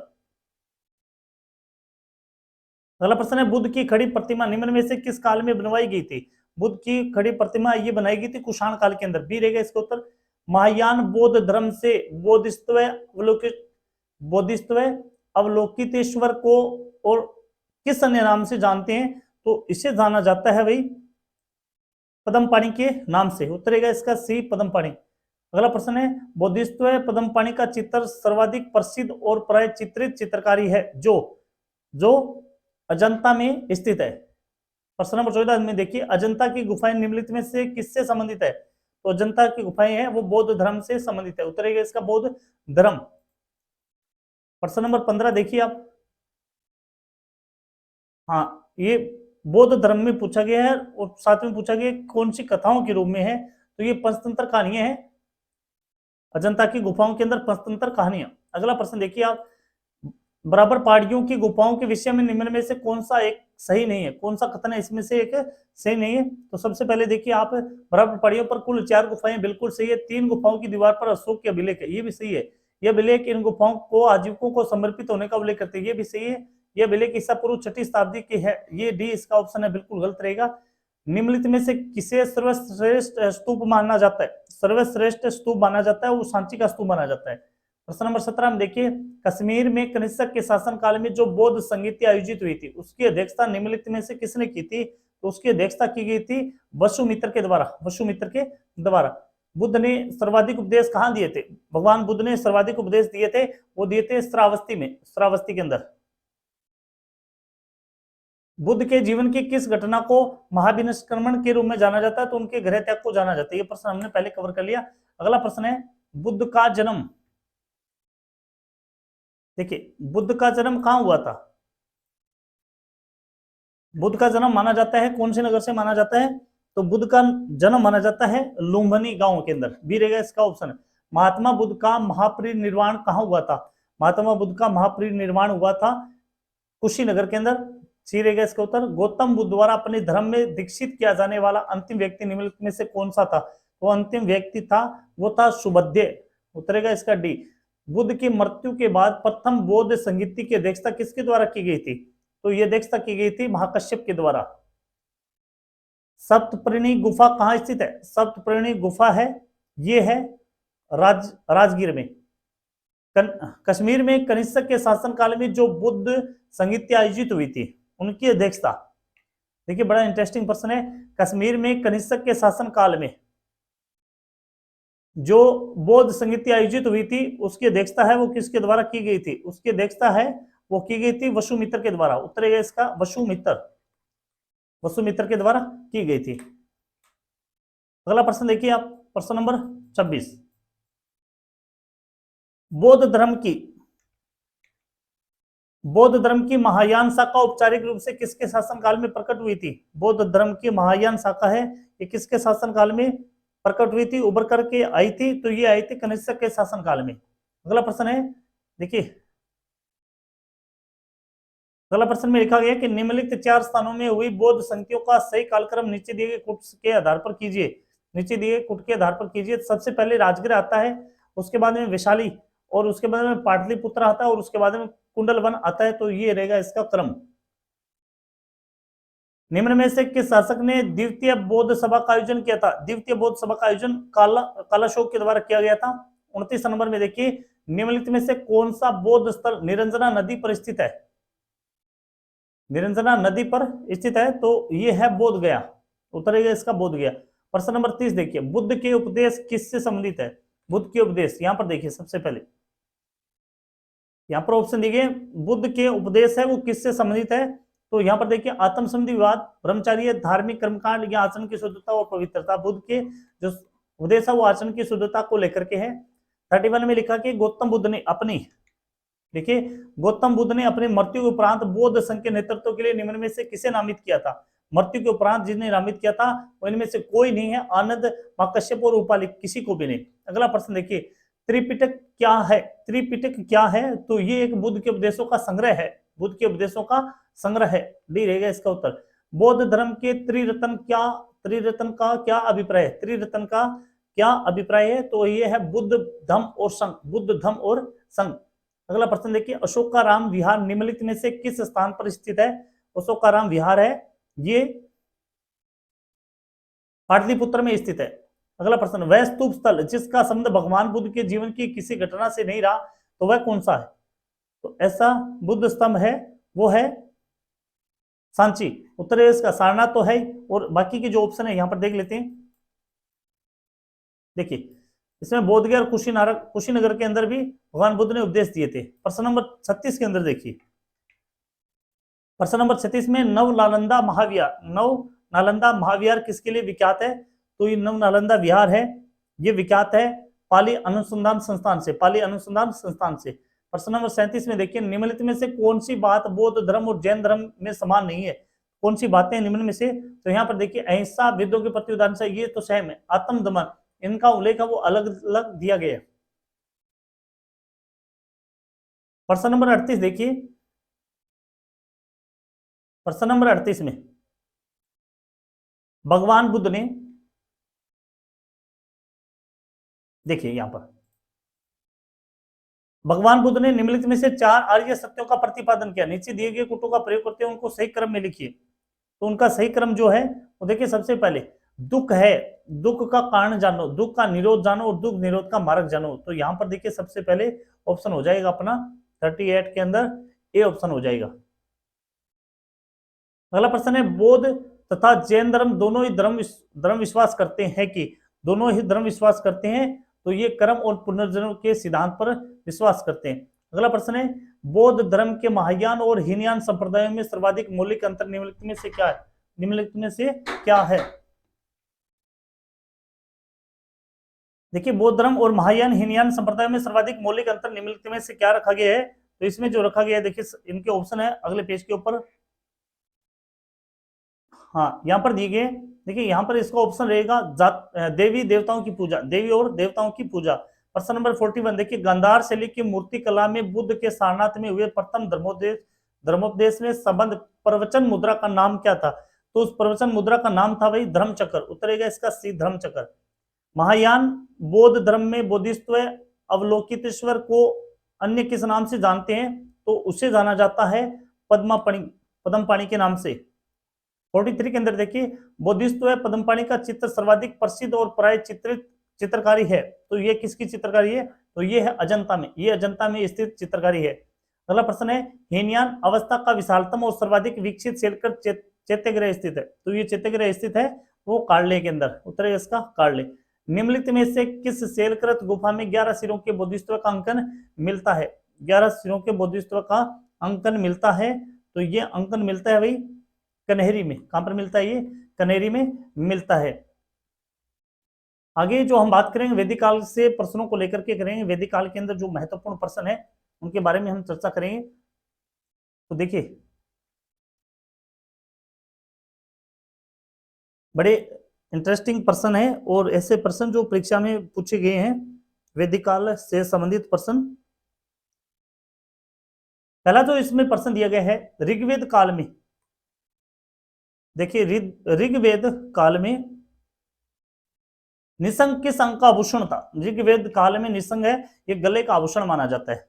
अगला प्रश्न है बुद्ध की खड़ी प्रतिमा निम्न में से किस काल में बनवाई गई थी? बुद्ध की खड़ी प्रतिमा ये बनाई गई थी कुषाण काल के अंदर। बी रहेगा इसका उत्तर। महायान बौद्ध धर्म से बोधिस्त्व अवलोकितेश्वर को और किस अन्य नाम से जानते हैं? तो इसे जाना जाता है भाई पद्मपाणि के नाम से। उत्तर रहेगा इसका सी पद्मपाणि। अगला प्रश्न है बोधिस्त्व पद्मपाणि का चित्र सर्वाधिक प्रसिद्ध और प्राय चित्रित चित्रकारी है जो अजंता में स्थित है। प्रश्न नंबर 14 में देखिए अजंता की गुफाएं निम्नलिखित में से किससे संबंधित है? तो अजंता की गुफाएं हैं वो बौद्ध धर्म से संबंधित है। उत्तर रहेगा इसका बौद्ध धर्म। प्रश्न नंबर 15 देखिए आप, हाँ ये बौद्ध धर्म में पूछा गया है और साथ में पूछा गया कौन सी कथाओं के रूप में है? तो ये पंचतंत्र कहानियां हैं अजंता की गुफाओं के अंदर, पंचतंत्र कहानियां। अगला प्रश्न देखिए आप, बराबर पहाड़ियों की गुफाओं के विषय में निम्न में से कौन सा एक सही नहीं है? कौन सा कथन है इसमें से एक सही नहीं है? तो सबसे पहले देखिए आप बराबर पहाड़ियों पर कुल 4 गुफाएं बिल्कुल सही है। 3 गुफाओं की दीवार पर अशोक के अभिलेख है, ये भी सही है। यह अभिलेख इन गुफाओं को आजीविकों को समर्पित होने का उल्लेख करते हैं, ये भी सही है। यह अभिलेख ईसा पूर्व 6वीं शताब्दी के है, ये डी इसका ऑप्शन है बिल्कुल गलत रहेगा। निम्नलिखित में से किसे सर्वश्रेष्ठ स्तूप माना जाता है? सर्वश्रेष्ठ स्तूप माना जाता है वो सांची का स्तूप माना जाता है। प्रश्न नंबर 17 में देखिए कश्मीर में कनिष्क के शासन काल में जो बौद्ध संगीति आयोजित हुई थी उसकी अध्यक्षता निम्नलिखित में से किसने की थी? तो उसकी अध्यक्षता की गई थी वसुमित्र के द्वारा, वसुमित्र के द्वारा। बुद्ध ने सर्वाधिक उपदेश कहाँ दिए थे? भगवान बुद्ध ने सर्वाधिक उपदेश दिए थे वो दिए थे श्रावस्ती में, श्रावस्ती के अंदर। बुद्ध के जीवन की किस घटना को महाविनिष्क्रमण के रूप में जाना जाता है? तो उनके गृह त्याग को जाना जाता है। ये प्रश्न हमने पहले कवर कर लिया। अगला प्रश्न है बुद्ध का जन्म देखिए बुद्ध का जन्म कहाँ हुआ था? बुद्ध का जन्म माना जाता है कौन से नगर से माना जाता है? तो बुद्ध का जन्म माना जाता है लुम्बिनी गांव के अंदर, बी रहेगा इसका ऑप्शन। महात्मा बुद्ध का महापरिनिर्वाण कहाँ हुआ था? महात्मा बुद्ध का महापरिनिर्वाण हुआ था कुशीनगर के अंदर, सी रहेगा इसका उत्तर। गौतम बुद्ध द्वारा अपने धर्म में दीक्षित किया जाने वाला अंतिम व्यक्ति निम्नलिखित में से कौन सा था? वो अंतिम व्यक्ति था, वो था सुबुद्धे, उतरेगा इसका डी। बुद्ध की मृत्यु के बाद प्रथम बौद्ध संगीति की अध्यक्षता किसके द्वारा की गई थी? तो ये अध्यक्षता की गई थी महाकश्यप के द्वारा। सप्तपर्णी गुफा कहाँ स्थित है? सप्तपर्णी गुफा है, ये है राजगीर में। कश्मीर में कनिष्क के शासनकाल में जो बुद्ध संगीत आयोजित हुई थी उनकी अध्यक्षता, देखिए बड़ा इंटरेस्टिंग प्रश्न है। कश्मीर में कनिष्क के शासनकाल में जो बौद्ध संगीत आयोजित हुई थी उसकी अध्यक्षता है वो किसके द्वारा की गई थी? उसकी अध्यक्षता है वो की गई थी वसुमित्र के द्वारा, उतरेगा इसका वसुमित्र, वसुमित्र के द्वारा की गई थी। अगला प्रश्न देखिए आप, प्रश्न नंबर 26। बौद्ध धर्म की महायान शाखा औपचारिक रूप से किसके शासनकाल में प्रकट हुई थी? बौद्ध धर्म की महायान शाखा है, ये किसके शासनकाल में प्रकट हुई थी, उभर करके आई थी? तो ये आई थी कनिष्क के शासनकाल में। अगला प्रश्न है, देखिए अगला प्रश्न में लिखा गया कि निम्नलिखित 4 स्थानों में हुई बौद्ध संगतियों का सही कालक्रम नीचे दिए गए कुट के आधार पर कीजिए। नीचे दिए गए कुट के आधार पर कीजिए। सबसे पहले राजगीर आता है, उसके बाद में वैशाली, और उसके बाद में पाटलिपुत्र आता है, और उसके बाद में कुंडलवन आता है। तो ये रहेगा इसका क्रम। निम्न में से किस शासक ने द्वितीय बौद्ध सभा का आयोजन किया था? द्वितीय बौद्ध सभा का आयोजन कालाशोक के द्वारा किया गया था। 29 नंबर में देखिए, निम्नलिखित में से कौन सा बौद्ध स्थल निरंजना नदी पर स्थित है? निरंजना नदी पर स्थित है, तो ये है बोध गया, उतरेगा इसका बोध गया। प्रश्न नंबर 30 देखिए, बुद्ध के उपदेश किससे संबंधित है? बुद्ध के उपदेश, यहां पर देखिए सबसे पहले यहां पर ऑप्शन दिए, बुद्ध के उपदेश है वो किससे संबंधित है? तो यहां पर देखिए, आत्म संबंधी विवाद, ब्रह्मचार्य, धार्मिक कर्मकांड या आचरण की शुद्धता और पवित्रता। बुद्ध के जो उपदेश है वो आचरण की शुद्धता को लेकर के है। 31 में लिखा कि गौतम बुद्ध ने अपनी, देखिए गौतम बुद्ध ने अपनी मृत्यु के उपरांत बौद्ध संघ के नेतृत्व के लिए निम्न में से किसे नामित किया था? मृत्यु के उपरांत जिसने नामित किया था वो इनमें से कोई नहीं है, आनंद, कश्यप और उपालि, किसी को भी नहीं। अगला प्रश्न देखिए, त्रिपिटक क्या है? त्रिपिटक क्या है? तो ये एक बुद्ध के उपदेशों का संग्रह है, बुद्ध के उपदेशों का संग्रह है, डी रहेगा इसका उत्तर। बौद्ध धर्म के त्रिरत्न का क्या अभिप्राय है? त्रिरत्न का क्या अभिप्राय है? तो ये है बुद्ध, धम्म और संघ, बुद्ध, धम्म और संघ। अगला प्रश्न देखिए, अशोकाराम विहार निम्नलिखित में से किस स्थान पर स्थित है? अशोकाराम विहार है ये पाटलिपुत्र में स्थित है। अगला प्रश्न, वह स्तूप स्थल जिसका संबंध भगवान बुद्ध के जीवन की किसी घटना से नहीं रहा, तो वह कौन सा है? तो ऐसा बुद्ध स्तंभ है वो है सांची, उत्तर प्रदेश का सारनाथ तो है। और बाकी के जो ऑप्शन है यहां पर देख लेते हैं। देखिए इसमें बोधगया और कुशीनगर के अंदर भी भगवान बुद्ध ने उपदेश दिए थे। प्रश्न नंबर 36 के अंदर देखिए, प्रश्न नंबर 36 में नव नालंदा महाविहार किसके लिए विख्यात है? तो ये नव नालंदा विहार है, ये विख्यात है पाली अनुसंधान संस्थान से, पाली अनुसंधान संस्थान से। प्रश्न नंबर 37 में देखिए, निम्नलिखित में से कौन सी बात बौद्ध धर्म और जैन धर्म में समान नहीं है? कौन सी बातें निम्न में से? तो यहाँ पर देखिए, अहिंसा, वेदों के प्रति उदाहरण से ये तो सहम है, आत्म दमन, इनका उल्लेख है वो अलग अलग दिया गया है। प्रश्न नंबर 38 देखिए, प्रश्न नंबर 38 में भगवान बुद्ध ने, देखिए यहां पर भगवान बुद्ध ने निम्नलिखित में से 4 आर्य सत्यों का प्रतिपादन किया। नीचे दिए गए कुटों का प्रयोग करते हैं, उनको सही क्रम में लिखिए। तो उनका सही क्रम जो है वो देखिए, सबसे पहले दुख है, दुख का कारण जानो, दुख का निरोध जानो और दुख निरोध का मार्ग जानो। तो यहां पर देखिए सबसे पहले ऑप्शन हो जाएगा अपना 38 के अंदर ए ऑप्शन हो जाएगा। अगला प्रश्न है, बौद्ध तथा जैन धर्म दोनों ही धर्म विश्वास करते हैं कि, दोनों ही धर्म विश्वास करते हैं? तो ये कर्म और पुनर्जन्म के सिद्धांत पर विश्वास करते हैं। अगला प्रश्न है, बौद्ध धर्म के महायान और हीनयान संप्रदायों में सर्वाधिक मौलिक अंतर निम्नलिखित में से क्या है? निम्नलिखित में से क्या है? देखिए बौद्ध धर्म और महायान हीनयान संप्रदायों में सर्वाधिक मौलिक अंतर निम्नलिखित में से क्या रखा गया है? तो इसमें जो रखा गया है, देखिए इनके ऑप्शन है अगले पेज के ऊपर। हाँ, यहाँ पर दिए गए, देखिए यहाँ पर इसका ऑप्शन रहेगा देवी देवताओं की पूजा, देवी और देवताओं की पूजा। प्रश्न नंबर 41, देखिए गांधार शैली की मूर्ति कला में बुद्ध के सारनाथ में हुए प्रथम धर्मोपदेश में संबंध प्रवचन मुद्रा का नाम क्या था? तो उस प्रवचन मुद्रा का नाम था भाई धर्मचक्र, उत्तरेगा इसका सी धर्मचक्र। महायान बौद्ध धर्म में बोधिसत्व अवलोकितेश्वर को अन्य किस नाम से जानते हैं? तो उसे जाना जाता है पद्मपाणि के नाम से। 43 के अंदर देखिए, बोधिसत्व पद्मपाणि का चित्र सर्वाधिक प्रसिद्ध और प्राय चित्रकारी है, तो ये किसकी चित्रकारी है? तो ये है अजंता में, ये अजंता में स्थित चित्रकारी है। अगला प्रश्न है, हीनयान अवस्था का विशालतम और सर्वाधिक विकसित शेलकर चैत्यग्रह स्थित है, तो ये चैत्यग्रह स्थित है वो कार्ले के अंदर, उत्तर है इसका कार्ले। निम्नलिखित में से किस शैलकृत गुफा में 11 सिरों के बोधिसत्व का अंकन मिलता है? 11 सिरों के बोधिसत्व का अंकन मिलता है, तो ये अंकन मिलता है भाई कन्हेरी में। कहां पर मिलता है? ये कन्हेरी में मिलता है। आगे जो हम बात करेंगे वैदिक काल से प्रश्नों को लेकर के करेंगे, वैदिक काल के अंदर जो महत्वपूर्ण प्रश्न है उनके बारे में हम चर्चा करेंगे। तो देखिए बड़े इंटरेस्टिंग प्रश्न है और ऐसे प्रश्न जो परीक्षा में पूछे गए हैं वैदिक काल से संबंधित प्रश्न। पहला जो इसमें प्रश्न दिया गया है, ऋग्वेद काल में, देखिए ऋग्वेद काल में निसंग किस अंग का आभूषण था? ऋग्वेद काल में निसंग है, ये गले का आभूषण माना जाता है,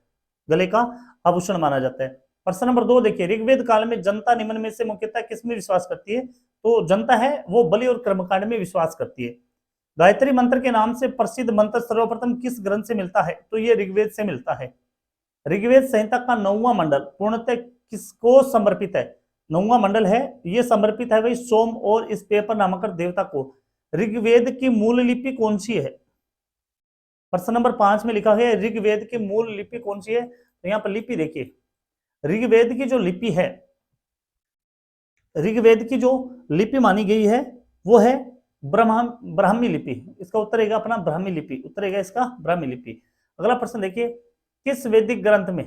गले का आभूषण माना जाता है। प्रश्न नंबर 2 देखिए, ऋग्वेद काल में जनता निम्न में से मुख्यतः किस में विश्वास करती है? तो जनता है वो बलि और कर्मकांड में विश्वास करती है। गायत्री मंत्र के नाम से प्रसिद्ध मंत्र सर्वप्रथम किस ग्रंथ से मिलता है? तो ये ऋग्वेद से मिलता है। ऋग्वेद संहिता का 9वां मंडल पूर्णतः किसको समर्पित है? 9वां मंडल है ये समर्पित है भाई सोम और इस पेपर नामक देवता को। ऋग्वेद की मूल लिपि कौन सी है? प्रश्न नंबर 5 में लिखा है ऋग्वेद की मूल लिपि कौन सी है? तो यहाँ पर लिपि देखिए, ऋग्वेद की जो लिपि है, ऋग्वेद की जो लिपि मानी गई है वो है ब्राह्मी लिपि। इसका उत्तर रहेगा अपना ब्राह्मी लिपि, उत्तर रहेगा इसका ब्राह्मी लिपि। अगला प्रश्न देखिए, किस वैदिक ग्रंथ में,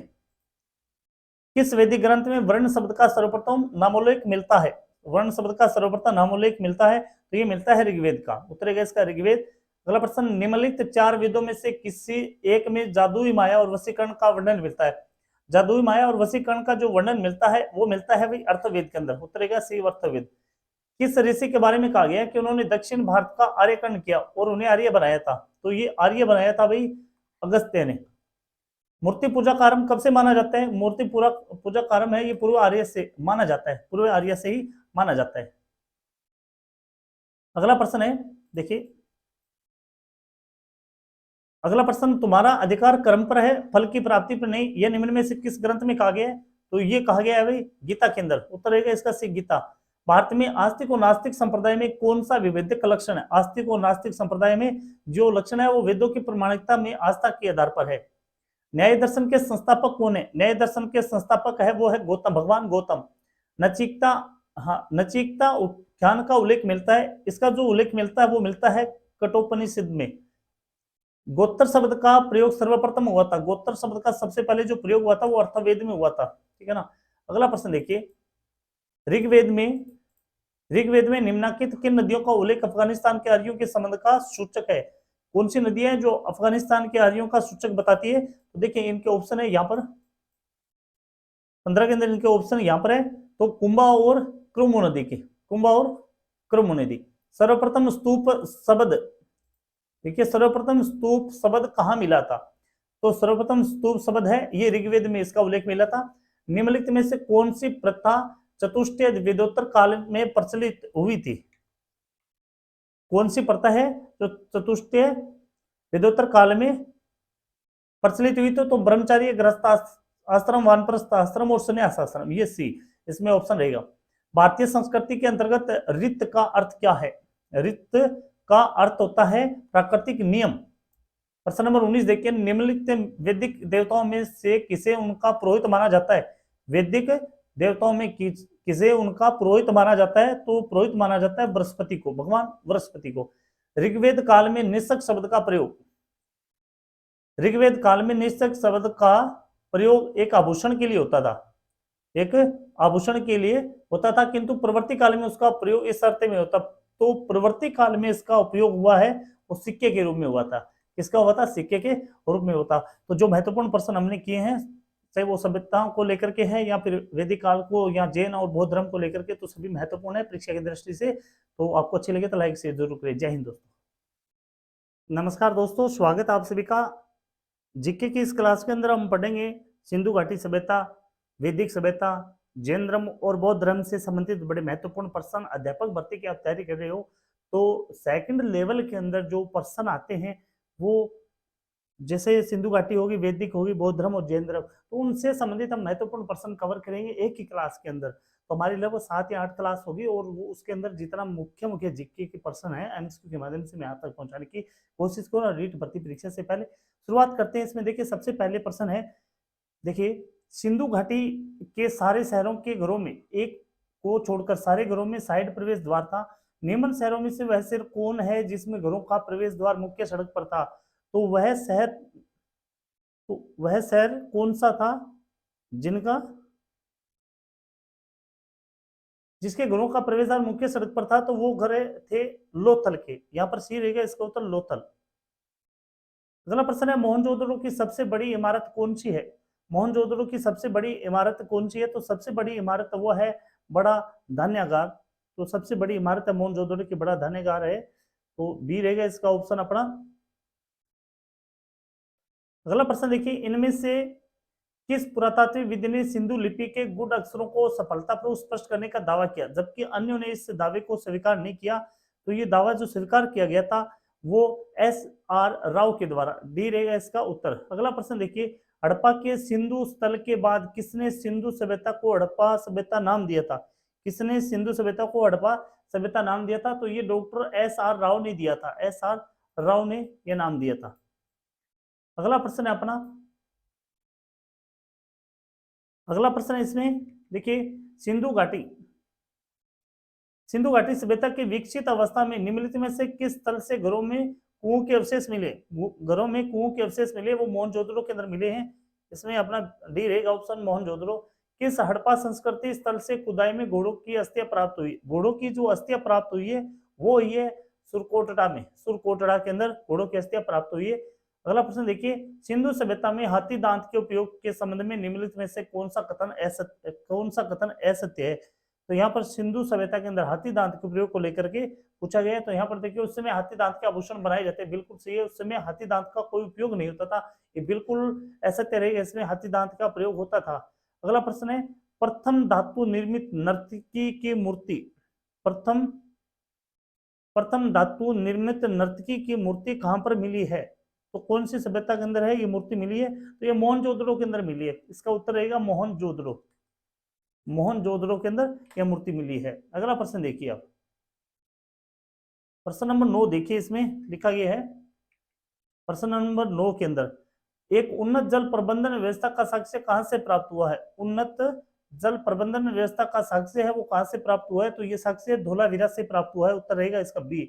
किस वैदिक ग्रंथ में वर्ण शब्द का सर्वप्रथम नामोल्लेख मिलता है? वर्ण शब्द का सर्वप्रथम नामोल्लेख मिलता है, तो ये मिलता है ऋग्वेद का, उत्तर रहेगा इसका ऋग्वेद। अगला प्रश्न, निम्नलिखित 4 वेदों में से किसी एक में जादुई माया और वशीकरण का वर्णन मिलता है? जादुई माया और वशीकरण का जो वर्णन मिलता है वो मिलता है भाई अर्थवेद के अंदर, उत्तर रहेगा सी अर्थवेद। किस ऋषि के बारे में कहा गया कि उन्होंने दक्षिण भारत का आर्यकरण किया और उन्हें आर्य बनाया था? तो ये आर्य बनाया था भाई अगस्त्य ने। मूर्ति पूजा का आरंभ कब से माना जाता है? मूर्ति पूजा का आरंभ है ये पूर्व आर्य से माना जाता है, पूर्व आर्य से ही माना जाता है। अगला प्रश्न है देखिए, अगला प्रश्न, तुम्हारा अधिकार कर्म पर है फल की प्राप्ति पर नहीं, यह निम्न में से किस ग्रंथ में कहा गया है? तो ये कहा गया है भाई गीता के अंदर, उत्तर रहेगा इसका सी गीता। भारत में आस्तिक और नास्तिक संप्रदाय में कौन सा विभेदक लक्षण है? आस्तिक और नास्तिक संप्रदाय में जो लक्षण है वो वेदों की प्रमाणिकता में आस्था के आधार पर है। न्याय दर्शन के संस्थापक कौन है? न्याय दर्शन के संस्थापक है वो है गौतम, भगवान गौतम। नचिकता, हाँ नचिकता उख्यान का उल्लेख मिलता है, इसका जो उल्लेख मिलता है वो मिलता है कठोपनिषद में। गोत्र शब्द का प्रयोग सर्वप्रथम हुआ था, गोत्र शब्द का सबसे पहले जो प्रयोग हुआ था वो अर्थवेद में हुआ था, ठीक है ना। अगला प्रश्न देखिए, ऋग्वेद में निम्नलिखित किन नदियों का उल्लेख अफगानिस्तान के आर्यों के संबंध का सूचक है? कौन सी नदियां हैं जो अफगानिस्तान के आर्यों का सूचक बताती है? तो देखिए इनके ऑप्शन है यहाँ पर 15 के अंदर, इनके ऑप्शन यहाँ पर है, तो कुंभा और क्रुमो नदी के, कुंभा और क्रुमो नदी। सर्वप्रथम स्तूप शब्द, देखिए सर्वप्रथम स्तूप शब्द कहाँ मिला था? तो सर्वप्रथम स्तूप शब्द है ये ऋग्वेद में, इसका उल्लेख मिला था। निम्नलिखित में से कौन सी प्रथा चतुष्टय वेदोत्तर काल में प्रचलित हुई थी? कौन सी प्रथा है जो चतुष्टय वेदोत्तर काल में प्रचलित हुई? तो ब्रह्मचार्य, गृहस्थ आश्रम, वानप्रस्थ आश्रम और संन्यास आश्रम, ये सी इसमें ऑप्शन रहेगा। भारतीय संस्कृति के अंतर्गत ऋत का अर्थ क्या है? ऋत का अर्थ होता है प्राकृतिक नियम। प्रश्न नंबर 19 देखिए, निम्नलिखित वैदिक देवताओं में से किसे उनका पुरोहित माना जाता है? वैदिक देवताओं में किसे उनका पुरोहित माना जाता है? तो पुरोहित माना जाता है बृहस्पति को, भगवान बृहस्पति को। ऋग्वेद काल में निषक शब्द का प्रयोग, ऋग्वेद काल में निषक शब्द का प्रयोग एक आभूषण के लिए होता था, एक आभूषण के लिए होता था, किंतु प्रवृत्ति काल में उसका प्रयोग इस अर्थ में होता, तो प्रवृत्ति काल में इसका उपयोग हुआ है वो सिक्के के रूप में हुआ था। किसका हुआ था? सिक्के के रूप में होता। तो जो महत्वपूर्ण प्रश्न हमने किए हैं, चाहे वो सभ्यताओं को लेकर के है या फिर वैदिक काल को या जैन और बौद्ध धर्म को लेकर के, तो सभी महत्वपूर्ण है परीक्षा की दृष्टि से। तो आपको अच्छी लगे तो लाइक शेयर जरूर करें। जय हिंद दोस्तों। नमस्कार दोस्तों, स्वागत है आप सभी का। जीके की इस क्लास के अंदर हम पढ़ेंगे सिंधु घाटी सभ्यता, वैदिक सभ्यता, जैन धर्म और बौद्ध धर्म से संबंधित बड़े महत्वपूर्ण प्रश्न। अध्यापक भर्ती की आप तैयारी कर रहे हो तो सेकंड लेवल के अंदर जो प्रश्न आते हैं वो जैसे सिंधु घाटी होगी, वैदिक होगी, बौद्ध धर्म और जैन धर्म, तो उनसे संबंधित हम महत्वपूर्ण प्रश्न कवर करेंगे एक ही क्लास के अंदर। तो हमारी लगभग 7 या 8 क्लास होगी और वो उसके अंदर जितना मुख्य जीके के प्रश्न है एमसीक्यू के माध्यम से मैं यहाँ तक पहुंचाने की कोशिश करूँ रीट भर्ती परीक्षा से पहले। शुरुआत करते हैं। इसमें देखिए सबसे पहले प्रश्न है, देखिए सिंधु घाटी के सारे शहरों के घरों में एक को छोड़कर सारे घरों में साइड प्रवेश द्वार था। निम्न शहरों में से वह शहर कौन है जिसमें घरों का प्रवेश द्वार मुख्य सड़क पर था? तो वह शहर कौन सा था जिसके घरों का प्रवेश द्वार मुख्य सड़क पर था? तो वो घर थे लोथल के। यहाँ पर सी रहेगा इसका उत्तर लोथल। अगला प्रश्न है, मोहनजोदड़ो की सबसे बड़ी इमारत कौन सी है? मोहनजोदड़ो की सबसे बड़ी इमारत कौन सी है? तो सबसे बड़ी इमारत वो है बड़ा धान्यागार। तो सबसे बड़ी इमारत है मोहनजोदड़ो की बड़ा धान्यागार है। तो बी रहेगा इसका ऑप्शन अपना। अगला प्रश्न देखिए, इनमें से किस पुरातात्विक विद ने सिंधु लिपि के गुड अक्षरों को सफलतापूर्वक स्पष्ट करने का दावा किया जबकि अन्यों ने इस दावे को स्वीकार नहीं किया? तो ये दावा जो स्वीकार किया गया था वो एस.आर. राव के द्वारा। डी रहेगा इसका उत्तर। अगला प्रश्न देखिए, हड़प्पा के सिंधु स्थल के बाद किसने सिंधु सभ्यता को हड़प्पा सभ्यता नाम दिया था? किसने सिंधु सभ्यता को हड़प्पा सभ्यता नाम दिया था? तो ये डॉक्टर एस.आर. राव ने दिया था। एस.आर. राव ने यह नाम दिया था। अगला प्रश्न है अपना, अगला प्रश्न है इसमें देखिए, सिंधु घाटी सभ्यता की विकसित अवस्था में निम्नलिखित में से किस स्थल से घरों में कुओं के अवशेष मिले? घरों में कुओं के अवशेष मिले वो मोहनजोदड़ो के अंदर मिले हैं। इसमें अपना डी रहेगा ऑप्शन मोहनजोदड़ो। किस हड़प्पा संस्कृति स्थल से खुदाई में घोड़ों की अस्थियां प्राप्त हुई? घोड़ों की जो अस्थियां प्राप्त हुई है वो हुई है सुरकोटड़ा में। सुरकोटड़ा के अंदर घोड़ों की अस्थियां प्राप्त हुई है। अगला प्रश्न देखिए, सिंधु सभ्यता में हाथी दांत के उपयोग के संबंध में निम्नलिखित में से कौन सा कथन असत्य है? तो यहाँ पर सिंधु सभ्यता के अंदर हाथी दांत के प्रयोग को लेकर के पूछा गया है। तो यहाँ पर देखिए उस समय हाथी दांत के आभूषण बनाए जाते हैं, बिल्कुल सही है। उस समय हाथी दांत का कोई उपयोग नहीं होता था, ये बिल्कुल असत्य रहेगा, इसमें हाथी दांत का प्रयोग होता था। अगला प्रश्न है, प्रथम धातु निर्मित नर्तकी की मूर्ति प्रथम धातु निर्मित नर्तकी की मूर्ति कहाँ पर मिली है? तो कौन सी सभ्यता के अंदर है ये मूर्ति मिली है? तो ये मोहनजोदड़ो के अंदर मिली है। इसका उत्तर रहेगा मोहनजोदड़ो। मोहनजोदड़ो के अंदर यह मूर्ति मिली है। अगला प्रश्न देखिए आप, प्रश्न नंबर 9 देखिए, इसमें लिखा गया है प्रश्न नंबर 9 के अंदर, एक उन्नत जल प्रबंधन व्यवस्था का साक्ष्य कहां से प्राप्त हुआ है? उन्नत जल प्रबंधन व्यवस्था का साक्ष्य है वो कहां से प्राप्त हुआ है? तो ये साक्ष्य धोलावीरा से प्राप्त हुआ है। उत्तर रहेगा इसका बी।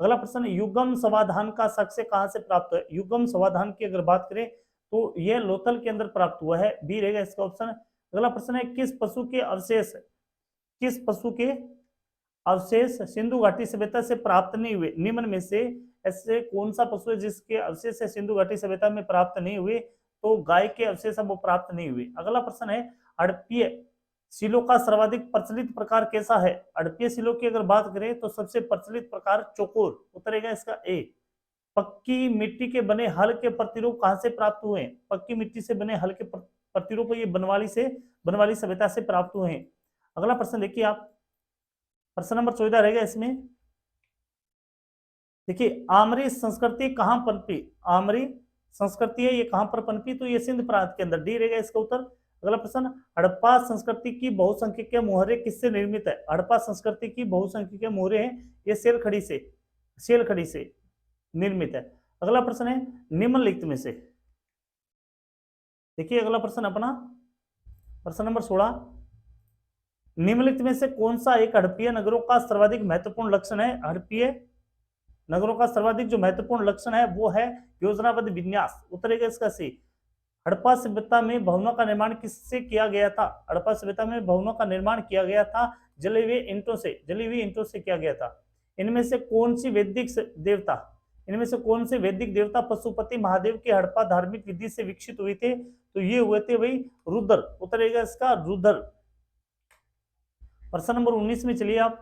अगला प्रश्न, युगम समाधान का साक्ष्य कहां से प्राप्त हुआ है? युगम समाधान की अगर बात करें तो यह लोथल के अंदर प्राप्त हुआ है। बी रहेगा इसका ऑप्शन। अगला प्रश्न है, किस पशु के अवशेष सिंधु घाटी सभ्यता से प्राप्त नहीं हुए? निम्न में से ऐसे कौन सा पशु है जिसके अवशेष सिंधु घाटी सभ्यता में प्राप्त नहीं हुए? तो गाय के अवशेष वो प्राप्त नहीं हुए। अगला प्रश्न है, हड़प्पीय शिलों का सर्वाधिक प्रचलित प्रकार कैसा है? हड़प्पीय शिलों की अगर बात करें तो सबसे प्रचलित प्रकार चौकोर। उतरेगा इसका ए। पक्की मिट्टी के बने हल के प्रतिरूप कहां से प्राप्त हुए? पक्की मिट्टी से बने हल के प्रतिरूप ये बनवाली सभ्यता से प्राप्त हुए हैं। अगला प्रश्न देखिए आप, प्रश्न नंबर 14 रहेगा इसमें। देखिए, आमरी संस्कृति कहां पनपी? आमरी संस्कृति है ये कहां पर पनपी? तो ये सिंध प्रांत के अंदर। डी रहेगा इसका उत्तर। अगला प्रश्न, हड़प्पा संस्कृति की बहुसंख्यक मोहरे किससे निर्मित है? हड़प्पा संस्कृति की बहुसंख्यक मोहरे हैं ये सेल खड़ी से निर्मित है। अगला प्रश्न है, निम्नलिखित में से देखिए, अगला प्रश्न अपना प्रश्न नंबर 16, निम्नलिखित में से कौन सा एक हड़प्पीय नगरों का सर्वाधिक महत्वपूर्ण लक्षण है? हड़प्पीय नगरों का सर्वाधिक जो महत्वपूर्ण लक्षण है वो है योजनाबद्ध विन्यास। उत्तरेगा इसका सी। हड़प्पा सभ्यता में भवनों का निर्माण किससे किया गया था? हड़प्पा सभ्यता में भवनों का निर्माण किया गया था जले हुए ईंटों से किया गया था। इनमें से कौन सी वैदिक देवता पशुपति महादेव के हड़प्पा धार्मिक विधि से विकसित हुए थे? तो ये हुए थे भाई रुद्र, उतरेगा इसका रुद्र। प्रश्न नंबर 19 में चलिए आप।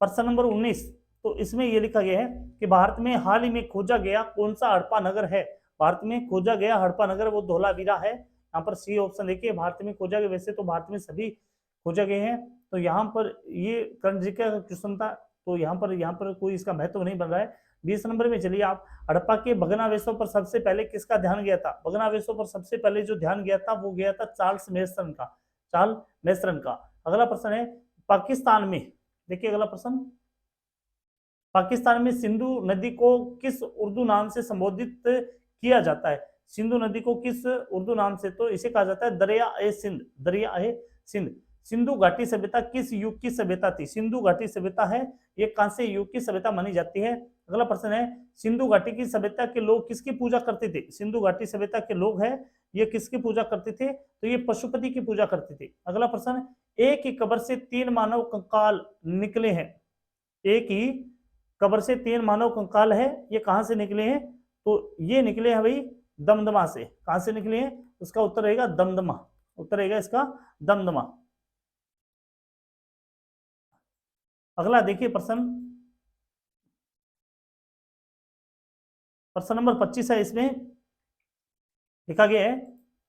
प्रश्न नंबर 19, तो इसमें यह लिखा गया है कि भारत में हाल ही में खोजा गया कौन सा हड़प्पा नगर है? भारत में खोजा गया हड़प्पा नगर वो धोलावीरा है। यहाँ पर सी ऑप्शन देखिए, भारत में खोजा गया, वैसे तो भारत में सभी खोजा गए हैं, तो यहाँ पर ये कर्ण जी का क्वेश्चन था, तो यहाँ पर कोई इसका महत्व नहीं बन रहा है। 20 नंबर में चलिए आप। हड़प्पा के भग्नावशेषों पर सबसे पहले किसका ध्यान गया था? भग्नावशेषों पर सबसे पहले जो ध्यान गया था वो गया था चार्ल्स मेसरन का। अगला प्रश्न है पाकिस्तान में, देखिए अगला प्रश्न, पाकिस्तान में सिंधु नदी को किस उर्दू नाम से संबोधित किया जाता है? सिंधु नदी को किस उर्दू नाम से? तो इसे कहा जाता है दरिया ए सिंध। सिंधु घाटी सभ्यता किस युग की सभ्यता थी? सिंधु घाटी सभ्यता है ये कांस्य युग की सभ्यता मानी जाती है। अगला प्रश्न है सिंधु घाटी की सभ्यता के लोग किसकी पूजा करते थे? सिंधु घाटी सभ्यता के लोग है ये किसकी पूजा करते थे? तो ये पशुपति की पूजा करते थे। अगला प्रश्न, एक ही कब्र से 3 मानव कंकाल निकले हैं। एक ही कब्र से 3 मानव कंकाल है, ये कहां से निकले हैं? तो ये निकले हैं भाई दमदमा से। कहां से निकले हैं? उसका उत्तर रहेगा दमदमा, उत्तर रहेगा इसका दमदमा। अगला देखिए प्रश्न नंबर 25 है। इसमें लिखा गया है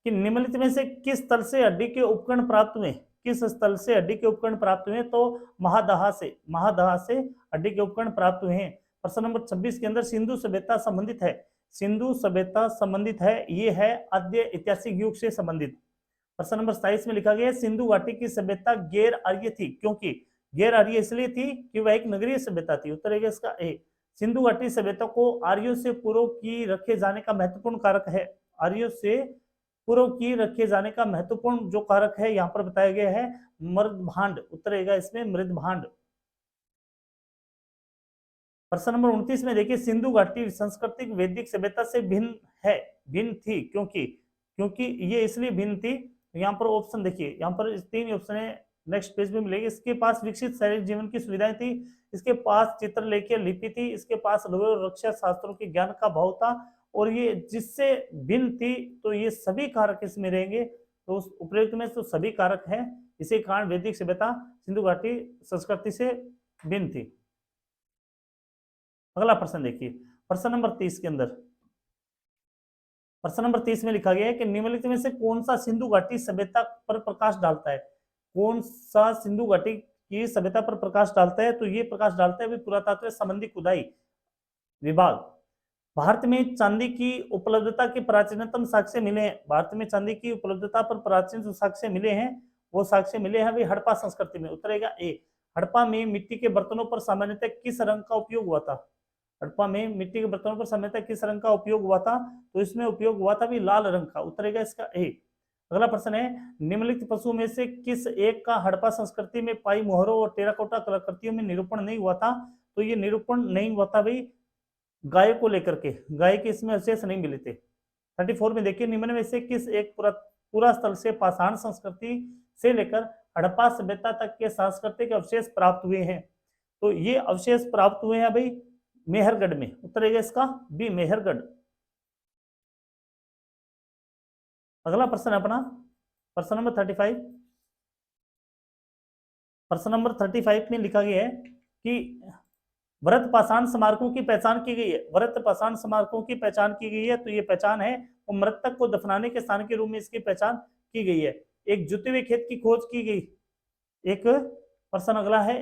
कि निम्नलिखित में से किस स्थल से हड्डी के उपकरण प्राप्त हुए? किस स्थल से हड्डी के उपकरण प्राप्त हुए? तो महादहा से हड्डी के उपकरण प्राप्त हुए हैं। प्रश्न नंबर 26 के अंदर सिंधु सभ्यता संबंधित है। सिंधु सभ्यता संबंधित है, ये है आद्य ऐतिहासिक युग से संबंधित। प्रश्न नंबर 27 में लिखा गया सिंधु घाटी की सभ्यता गैर आर्य थी, क्योंकि गैर आर्य इसलिए थी कि वह एक नगरीय सभ्यता थी। उत्तर है इसका ए। सिंधु घाटी सभ्यता को आर्यों से पूर्व की रखे जाने का महत्वपूर्ण कारक है। आर्यों से पूर्व की रखे जाने का महत्वपूर्ण जो कारक है यहाँ पर बताया गया है मृदभांड। उत्तर रहेगा इसमें मृदभांड। प्रश्न नंबर 29 में देखिए सिंधु घाटी सांस्कृतिक वैदिक सभ्यता से भिन्न थी, क्योंकि ये इसलिए भिन्न थी। यहाँ पर ऑप्शन देखिए, यहाँ पर 3 ऑप्शन है, नेक्स्ट पेज में मिलेगी। इसके पास विकसित शारीरिक जीवन की सुविधाएं थी, इसके पास चित्रलेखीय लिपि थी, इसके पास लौह और रक्षा शास्त्रों के ज्ञान का भाव था, और ये जिससे भिन्न थी, तो ये सभी कारक इसमें रहेंगे। तो उस उपयुक्त में तो सभी कारक हैं, इसी कारण वैदिक सभ्यता सिंधु घाटी संस्कृति से भिन्न थी। अगला प्रश्न देखिए, प्रश्न नंबर 30 के अंदर, प्रश्न नंबर 30 में लिखा गया है कि निम्नलिखित में से कौन सा सिंधु घाटी सभ्यता पर प्रकाश डालता है? कौन सा सिंधु घाटी की सभ्यता पर प्रकाश डालता है? तो ये प्रकाश डालता है पुरातत्व संबंधी खुदाई विभाग। भारत में चांदी की उपलब्धता के प्राचीनतम साक्ष्य मिले हैं। भारत में चांदी की उपलब्धता पर प्राचीन जो साक्ष्य मिले हैं वो साक्ष्य मिले हैं भाई हड़प्पा संस्कृति में। उत्तरेगा ए। हड़प्पा में मिट्टी के बर्तनों पर सामान्यतः किस रंग का उपयोग हुआ था? हड़प्पा में मिट्टी के बर्तनों पर सामान्यतः किस रंग का उपयोग हुआ था? तो इसमें उपयोग हुआ था भी लाल रंग का। उत्तरेगा इसका ए। अगला प्रश्न है निम्नलिखित पशु में से किस एक का हड़प्पा संस्कृति में पाई मोहरों और टेराकोटा कलाकृतियों में निरूपण नहीं हुआ था? तो ये निरूपण नहीं हुआ था भाई गाय को लेकर के, गाय के इसमें अवशेष नहीं मिले थे। 34 में देखिए निम्न में से किस एक पूरा स्थल से पाषाण संस्कृति से लेकर हड़प्पा सभ्यता तक के सांस्कृतिक अवशेष प्राप्त हुए हैं? तो ये अवशेष प्राप्त हुए हैं भाई मेहरगढ़ में। उत्तर है इसका बी मेहरगढ़। अगला प्रश्न है अपना प्रश्न नंबर 35। प्रश्न नंबर 35 में लिखा गया है कि व्रत पाषाण स्मारकों की पहचान की गई है। व्रत पाषाण स्मारकों की पहचान की गई है, तो ये पहचान है वो मृतक को दफनाने के स्थान के रूप में इसकी पहचान की गई है। एक जुते हुए खेत की खोज की गई। एक प्रश्न अगला है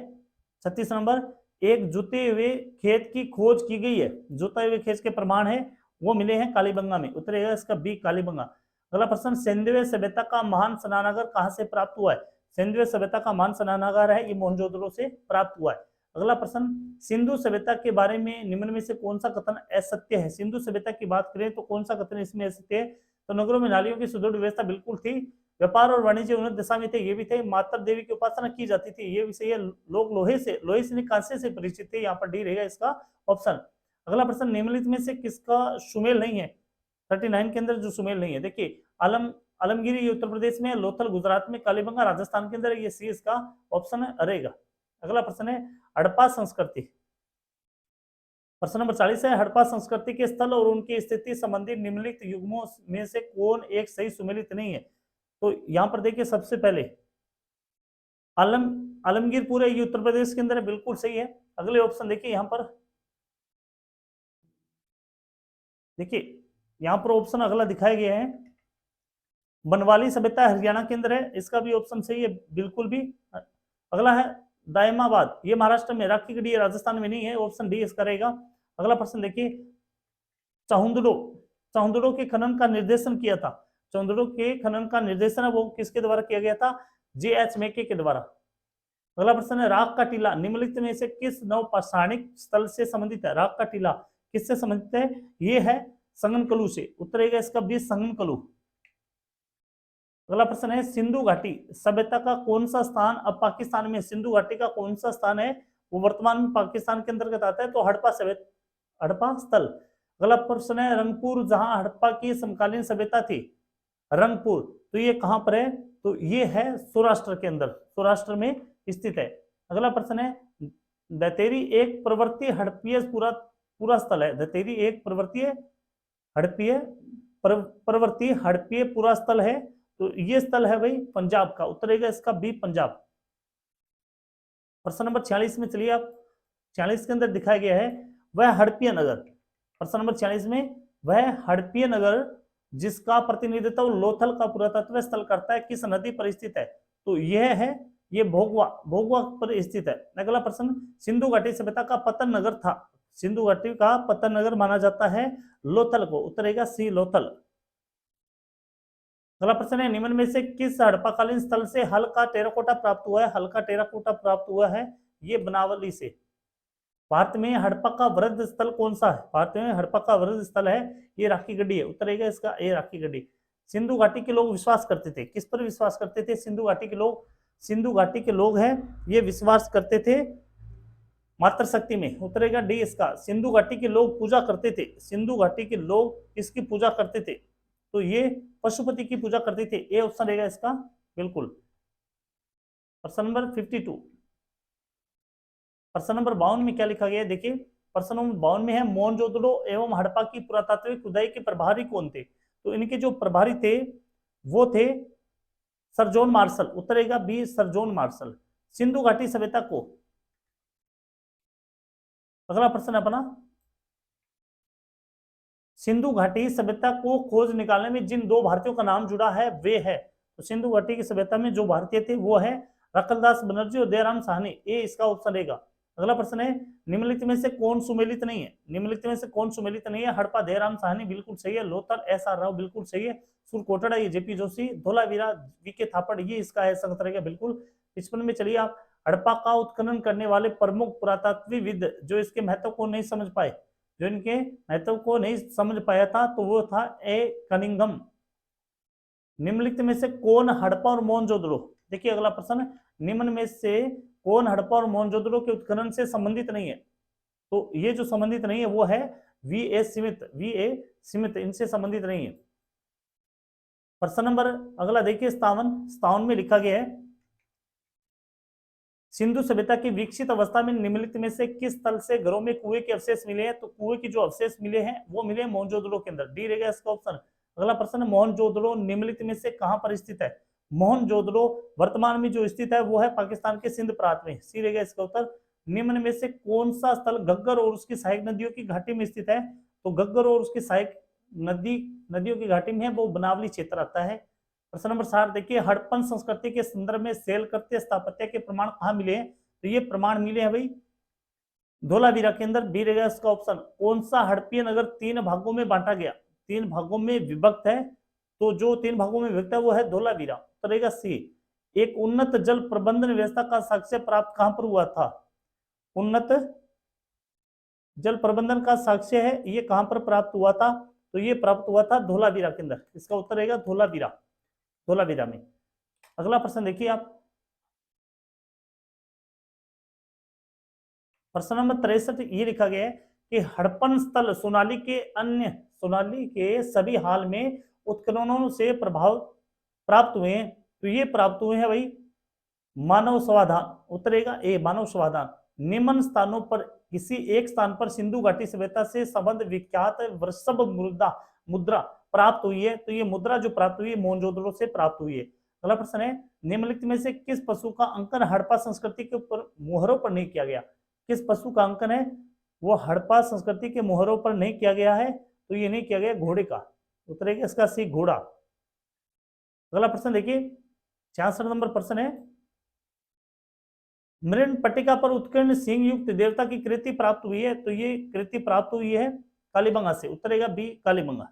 36 नंबर, एक जुते हुए खेत की खोज की गई है। जुते हुए खेत के प्रमाण है वो मिले हैं कालीबंगा में। उत्तर है इसका बी कालीबंगा। अगला प्रश्न सिंधु सभ्यता का महान स्नानागार कहां से प्राप्त हुआ है? सिंधु सभ्यता का महान स्नानागार है ये मोहनजोदड़ो से प्राप्त हुआ है। अगला प्रश्न सिंधु सभ्यता के बारे में निम्न में से कौन सा कथन असत्य है? सिंधु सभ्यता की बात करें तो कौन सा कथन इसमें असत्य है? तो नगरों में नालियों की सुदृढ़ व्यवस्था बिल्कुल थी, व्यापार और वाणिज्य उन्नत दिशा में थे, ये भी थे, माता देवी की उपासना की जाती थी, ये भी सही है, लोग लोहे से कांसे से परिचित थे, यहाँ पर डी रहेगा इसका ऑप्शन। अगला प्रश्न निम्नलिखित में से किसका सुमेल नहीं है? 39 के अंदर जो सुमेल नहीं है, देखिए आलमगिरी ये उत्तर प्रदेश में है, लोथल गुजरात में, कालीबंगा राजस्थान के अंदर, ये सी इसका ऑप्शन रहेगा। अगला प्रश्न है हड़प्पा संस्कृति। प्रश्न नंबर 40 है हड़प्पा संस्कृति के स्थल और उनकी स्थिति संबंधी निम्नलिखित युग्मों में से कौन एक सही सुमेलित नहीं है। तो यहां पर देखिए सबसे पहले आलमगीर पूरे ये उत्तर प्रदेश के अंदर है, बिल्कुल सही है। अगले ऑप्शन देखिए यहां पर, देखिए यहां पर ऑप्शन अगला दिखाया गया है बनवाली सभ्यता हरियाणा के अंदर है, इसका भी ऑप्शन सही है बिल्कुल भी। अगला है दायमाबाद, ये महाराष्ट्र में, राखी गढ़ी राजस्थान में नहीं है, ऑप्शन डी इसका रहेगा। अगला प्रश्न देखिए चाहुंदड़ो, चाहुंदड़ो के खनन का निर्देशन किया था, चाहुंदड़ो के खनन का निर्देशन है वो किसके द्वारा किया गया था, जे.एच. मेके के द्वारा। अगला प्रश्न है राग का टीला निम्नलिखित में से किस नवपाषाणिक स्थल से संबंधित है। राग का टीला किससे संबंधित है, ये है संगनकलू से, उत्तर रहेगा इसका बी संगनकलू। अगला प्रश्न है सिंधु घाटी सभ्यता का कौन सा स्थान अब पाकिस्तान में, सिंधु घाटी का कौन सा स्थान है वो वर्तमान में पाकिस्तान के अंतर्गत आता है, तो हड़प्पा सभ्यता, हड़प्पा स्थल। अगला प्रश्न है रंगपुर जहां हड़प्पा की समकालीन सभ्यता थी, रंगपुर, तो ये कहां पर है, तो ये है सौराष्ट्र के अंदर, सौराष्ट्र में स्थित है। अगला प्रश्न है दतेरी एक प्रवर्तीय हड़प्पीय पूरा स्थल है, दतेरी एक प्रवर्तीय हड़प्पीय प्रवर्तीय हड़प्पीय पूरा स्थल है, तो ये स्थल है भाई पंजाब का, उत्तर रहेगा इसका बी पंजाब। प्रश्न नंबर 46 में चलिए आप, 46 के अंदर दिखाया गया है वह हड़प्पीय नगर, प्रश्न नंबर 46 में वह हड़प्पीय नगर जिसका प्रतिनिधित्व लोथल का पुरातत्व स्थल करता है किस नदी पर स्थित है, तो यह है ये भोगवा, भोगवा पर स्थित है। अगला प्रश्न सिंधु घाटी सभ्यता का पतन नगर था, सिंधु घाटी का पतन नगर माना जाता है लोथल को, उत्तर रहेगा सी लोथल। अगला प्रश्न है निम्न में से किस हड़प्पाकालीन स्थल से हल्का टेराकोटा प्राप्त हुआ है, हल्का टेराकोटा प्राप्त हुआ है ये बनावली से। भारत में हड़प्पा का वृद्ध स्थल कौन सा है, भारत में हड़प्पा का वृद्ध स्थल है ये राखी गढ़ी है, उत्तर रहेगा इसका ए राखी गढ़ी। सिंधु घाटी के लोग विश्वास करते थे, किस पर विश्वास करते थे सिंधु घाटी के लोग, सिंधु घाटी के लोग हैं ये विश्वास करते थे मातृशक्ति में, उत्तर रहेगा डी इसका। सिंधु घाटी के लोग पूजा करते थे, सिंधु घाटी के लोग किसकी पूजा करते थे, तो ये पशुपति की पूजा करते थे, ए ऑप्शन रहेगा इसका बिल्कुल। प्रश्न नंबर 52, प्रश्न नंबर 52 में क्या लिखा गया है, देखिए प्रश्न नंबर 52 में है मोहनजोदड़ो एवं हड़प्पा की पुरातात्विक खुदाई के प्रभारी कौन थे, तो इनके जो प्रभारी थे वो थे सर जॉन मार्शल, उत्तर रहेगा B sir John Marshall. Sindhu घाटी सभ्यता को, अगला प्रश्न अपना सिंधु घाटी सभ्यता को खोज निकालने में जिन दो भारतीयों का नाम जुड़ा है वे है, तो सिंधु घाटी की सभ्यता में जो भारतीय थे वो है रखलदास बनर्जी और दयाराम साहनी, ए इसका ऑप्शन रहेगा। अगला प्रश्न है निम्नलिखित में से कौन सुमेलित नहीं है, निम्नलिखित में से कौन सुमेलित नहीं है, हड़प्पा दयाराम साहनी बिल्कुल सही है, लोथल एस आर राव बिल्कुल सही है, सुरकोटड़ा ये जेपी जोशी, धोलावीरा वीके थापड़ ये इसका है संगत रहेगा बिल्कुल। 55 में चलिए आप हड़प्पा का उत्खनन करने वाले प्रमुख पुरातत्वविद जो इसके महत्व को नहीं समझ पाए, जो इनके महत्व को नहीं समझ पाया था तो वो था ए कनिंघम। निम्नलिखित में से कौन हड़प्पा और मोहनजोदड़ो, देखिए अगला प्रश्न निम्न में से कौन हड़प्पा और मोहनजोदड़ो के उत्खनन से संबंधित नहीं है, तो ये जो संबंधित नहीं है वो है वी ए स्मिथ, इनसे संबंधित नहीं है। प्रश्न नंबर अगला देखिए 57 में लिखा गया है सिंधु सभ्यता की विकसित अवस्था में निम्नलिखित में से किस स्थल से घरों में कुएं के अवशेष मिले हैं, तो कुएं के जो अवशेष मिले हैं वो मिले मोहनजोदड़ो के अंदर, डी रहेगा इसका ऑप्शन। अगला प्रश्न मोहनजोदड़ो निम्नलिखित में से कहां पर स्थित है, मोहनजोदड़ो वर्तमान में जो स्थित है वो है पाकिस्तान के सिंध प्रांत में, सी रहेगा इसका उत्तर। निम्न में से कौन सा स्थल घग्गर और उसकी सहायक नदियों की घाटी में स्थित है, तो घग्गर और उसकी सहायक नदियों की घाटी में है वो बनावली क्षेत्र आता है। प्रश्न नंबर 7 देखिए हड़प्पन संस्कृति के संदर्भ में शैलकृत्य स्थापत्य के प्रमाण कहाँ मिले हैं, तो ये प्रमाण मिले हैं भाई धोलावीरा के अंदर, बी रहेगा इसका ऑप्शन। कौन सा हड़प्पीय नगर 3 भागों में बांटा गया, 3 भागों में विभक्त है, तो जो 3 भागों में विभक्त है वो है धोलावीरा, तो रहेगा सी। एक उन्नत जल प्रबंधन व्यवस्था का साक्ष्य प्राप्त कहां पर हुआ था, उन्नत जल प्रबंधन का साक्ष्य है ये कहां पर प्राप्त हुआ था, तो ये प्राप्त हुआ था धोलावीरा के अंदर, इसका उत्तर रहेगा धोलावीरा, धोलावीरा में। अगला प्रश्न देखिए आप प्रश्न नंबर 63 ये लिखा गया है कि हड़प्पन स्थल सोनाली के सभी हाल में उत्खननों से प्रभाव प्राप्त हुए हैं। तो ये प्राप्त हुए हैं भाई मानव समाधान, उत्तरेगा ए मानव समाधान। निम्न स्थानों पर किसी एक स्थान पर सिंधु घाटी सभ्यता से संबंध विख्यात वृषभ मुद्रा प्राप्त हुई है। तो ये मुद्रा जो प्राप्त हुई है मोहनजोदड़ो से प्राप्त हुई है। अगला प्रश्न है, निम्नलिखित में से किस पशु का अंकन हड़प्पा संस्कृति के ऊपर मोहरों पर नहीं किया गया? किस पशु का अंकन है वो हड़प्पा संस्कृति के मोहरों पर नहीं किया गया है? तो ये नहीं किया गया घोड़े का, उत्तरेगा इसका सी घोड़ा। अगला प्रश्न देखिए 66 नंबर प्रश्न है, मृण पट्टिका पर उत्कीर्ण सिंह युक्त देवता की कृति प्राप्त हुई है। तो ये कृति प्राप्त हुई है कालीबंगा से, उत्तरेगा बी कालीबंगा।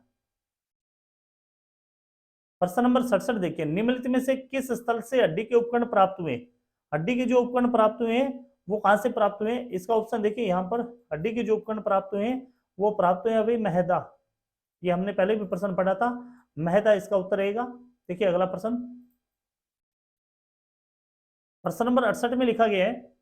प्रश्न नंबर 67 देखिए, निम्नलिखित में से किस स्थल से हड्डी के उपकरण प्राप्त हुए? हड्डी के जो उपकरण प्राप्त हुए हैं वो कहां से प्राप्त हुए? इसका ऑप्शन देखिए यहाँ पर, हड्डी के जो उपकरण प्राप्त हुए हैं वो प्राप्त हुए अभी महदा। ये हमने पहले भी प्रश्न पढ़ा था, महदा इसका उत्तर रहेगा। देखिए अगला प्रश्न, प्रश्न नंबर 68 में लिखा गया है,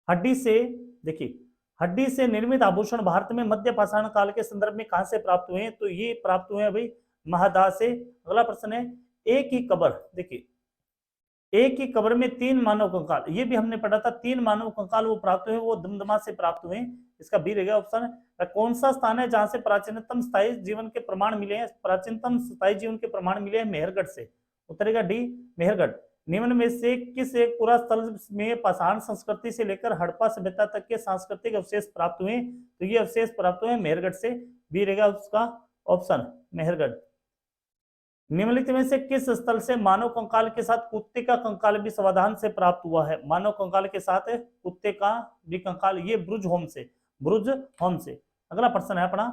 हड्डी से, देखिए हड्डी से निर्मित आभूषण भारत में मध्य पाषाण काल के संदर्भ में कहां से प्राप्त हुए हैं? तो ये प्राप्त हुए हैं भाई महादा से। अगला प्रश्न है, एक ही कब्र, देखिए एक ही कब्र में 3 मानव कंकाल, ये भी हमने पढ़ा था, 3 मानव कंकाल वो प्राप्त हुए, वो दमदमा से प्राप्त हुए। इसका बी रहेगा ऑप्शन। कौन सा स्थान है जहां से प्राचीनतम स्थायी जीवन के प्रमाण मिले हैं? प्राचीनतम स्थायी जीवन के प्रमाण मिले हैं मेहरगढ़ से, उत्तरेगा डी मेहरगढ़। निम्न में से किस एक पूरा स्थल में पाषाण संस्कृति से लेकर हड़प्पा सभ्यता तक के सांस्कृतिक अवशेष प्राप्त हुए? तो ये अवशेष प्राप्त हुए मेहरगढ़ से, बी रहेगा उसका ऑप्शन मेहरगढ़। निम्नलिखित में से किस स्थल से मानव कंकाल के साथ कुत्ते का कंकाल भी समाधान से प्राप्त हुआ है? मानव कंकाल के साथ कुत्ते का भी कंकाल, ये ब्रुज होम से, ब्रुज होम से। अगला प्रश्न है अपना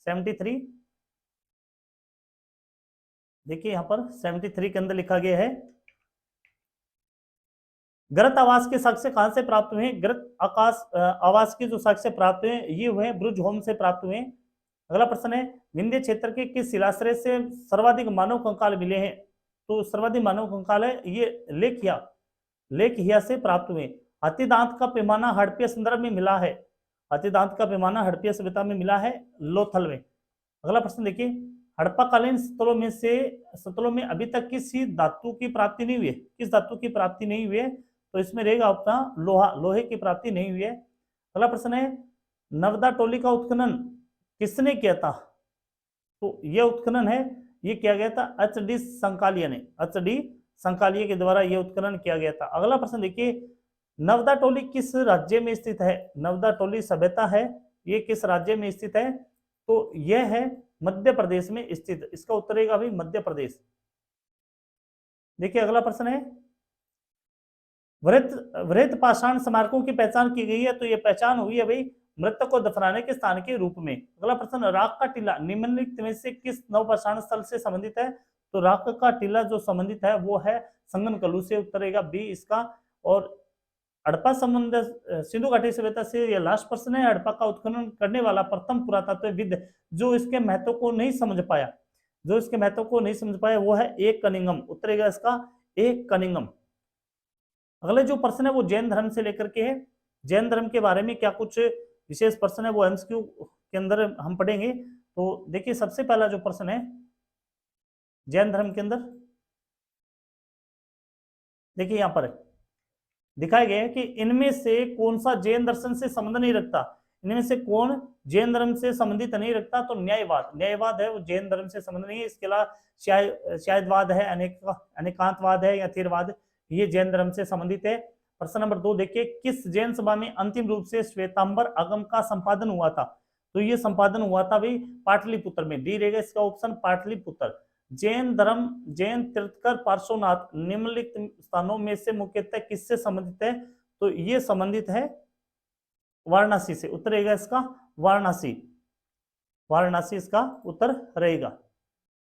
73, देखिए यहां पर 73 के अंदर लिखा गया है, गृत आवास के साक्ष्य कहां से प्राप्त हुए? गृत आवास के जो साक्ष्य प्राप्त हुए ये हुए ब्रुज होम से प्राप्त हुए। अगला प्रश्न है, विंध्य क्षेत्र के किस शिलाश्रय से सर्वाधिक मानव कंकाल मिले हैं? तो सर्वाधिक मानव कंकाल है ये लेखहिया से प्राप्त हुए। हाथीदांत का पैमाना हड़प्पीय संदर्भ में मिला है, हाथीदांत का पैमाना हड़प्पीय सभ्यता में मिला है लोथल में। अगला प्रश्न देखिए, हड़प्पाकालीन स्थलों में अभी तक किसी धातु की प्राप्ति नहीं हुई है? किस धातु की प्राप्ति नहीं हुई है? तो इसमें रहेगा ऑप्शन लोहा, लोहे की प्राप्ति नहीं हुई है। अगला प्रश्न है, नवदा टोली का उत्खनन किसने किया था? तो यह उत्खनन है ये किया गया था एच.डी. संकालिया ने, एच.डी. संकालिया के द्वारा यह उत्खनन किया गया था। अगला प्रश्न देखिए, नवदा टोली किस राज्य में स्थित है? नवदा टोली सभ्यता है ये किस राज्य में स्थित है? तो यह है मध्य प्रदेश में स्थित, इसका उत्तर रहेगा भाई मध्य प्रदेश। देखिए अगला प्रश्न है, वृहत पाषाण स्मारकों की पहचान की गई है। तो यह पहचान हुई है भाई मृतक को दफनाने के स्थान के रूप में। अगला प्रश्न, राख का टीला निम्नलिखित में से किस नवपाषाण स्थल से संबंधित है? तो राख का टीला जो संबंधित है वो है संगनकलू से, उत्तर रहेगा बी इसका। और हड़प्पा संबंध सिंधु घाटी सभ्यता से यह लास्ट प्रश्न है, हड़प्पा का उत्खनन करने वाला प्रथम पुरातत्वविद जो इसके महत्व को नहीं समझ पाया, जो इसके महत्व को नहीं समझ पाया वो है ए कनिंघम, उत्तर रहेगा इसका ए कनिंघम। अगले जो प्रश्न है वो जैन धर्म से लेकर के है, जैन धर्म के बारे में क्या कुछ विशेष प्रश्न है वो एमसीक्यू के अंदर हम पढ़ेंगे। तो देखिए सबसे पहला जो प्रश्न है जैन धर्म के अंदर, देखिए यहां पर दिखाया गया है कि इनमें से कौन सा जैन दर्शन से संबंध नहीं रखता, इनमें से कौन जैन धर्म से संबंधित नहीं रखता? तो न्यायवाद, न्यायवाद है वो जैन धर्म से संबंध नहीं है। इसके अलावा शायदवाद है, अनेकांतवाद है या थेरवाद, ये जैन धर्म से संबंधित है। प्रश्न नंबर 2 देखिए, किस जैन सभा में अंतिम रूप से श्वेतांबर आगम का संपादन हुआ था? तो ये संपादन हुआ था भाई पाटलिपुत्र में, डी रहेगा इसका ऑप्शन पाटलिपुत्र। जैन धर्म, जैन तीर्थकर पार्श्वनाथ निम्नलिखित स्थानों में से मुख्यतः किससे संबंधित है? तो ये संबंधित है वाराणसी से, उत्तर रहेगा इसका वाराणसी, वाराणसी इसका उत्तर रहेगा।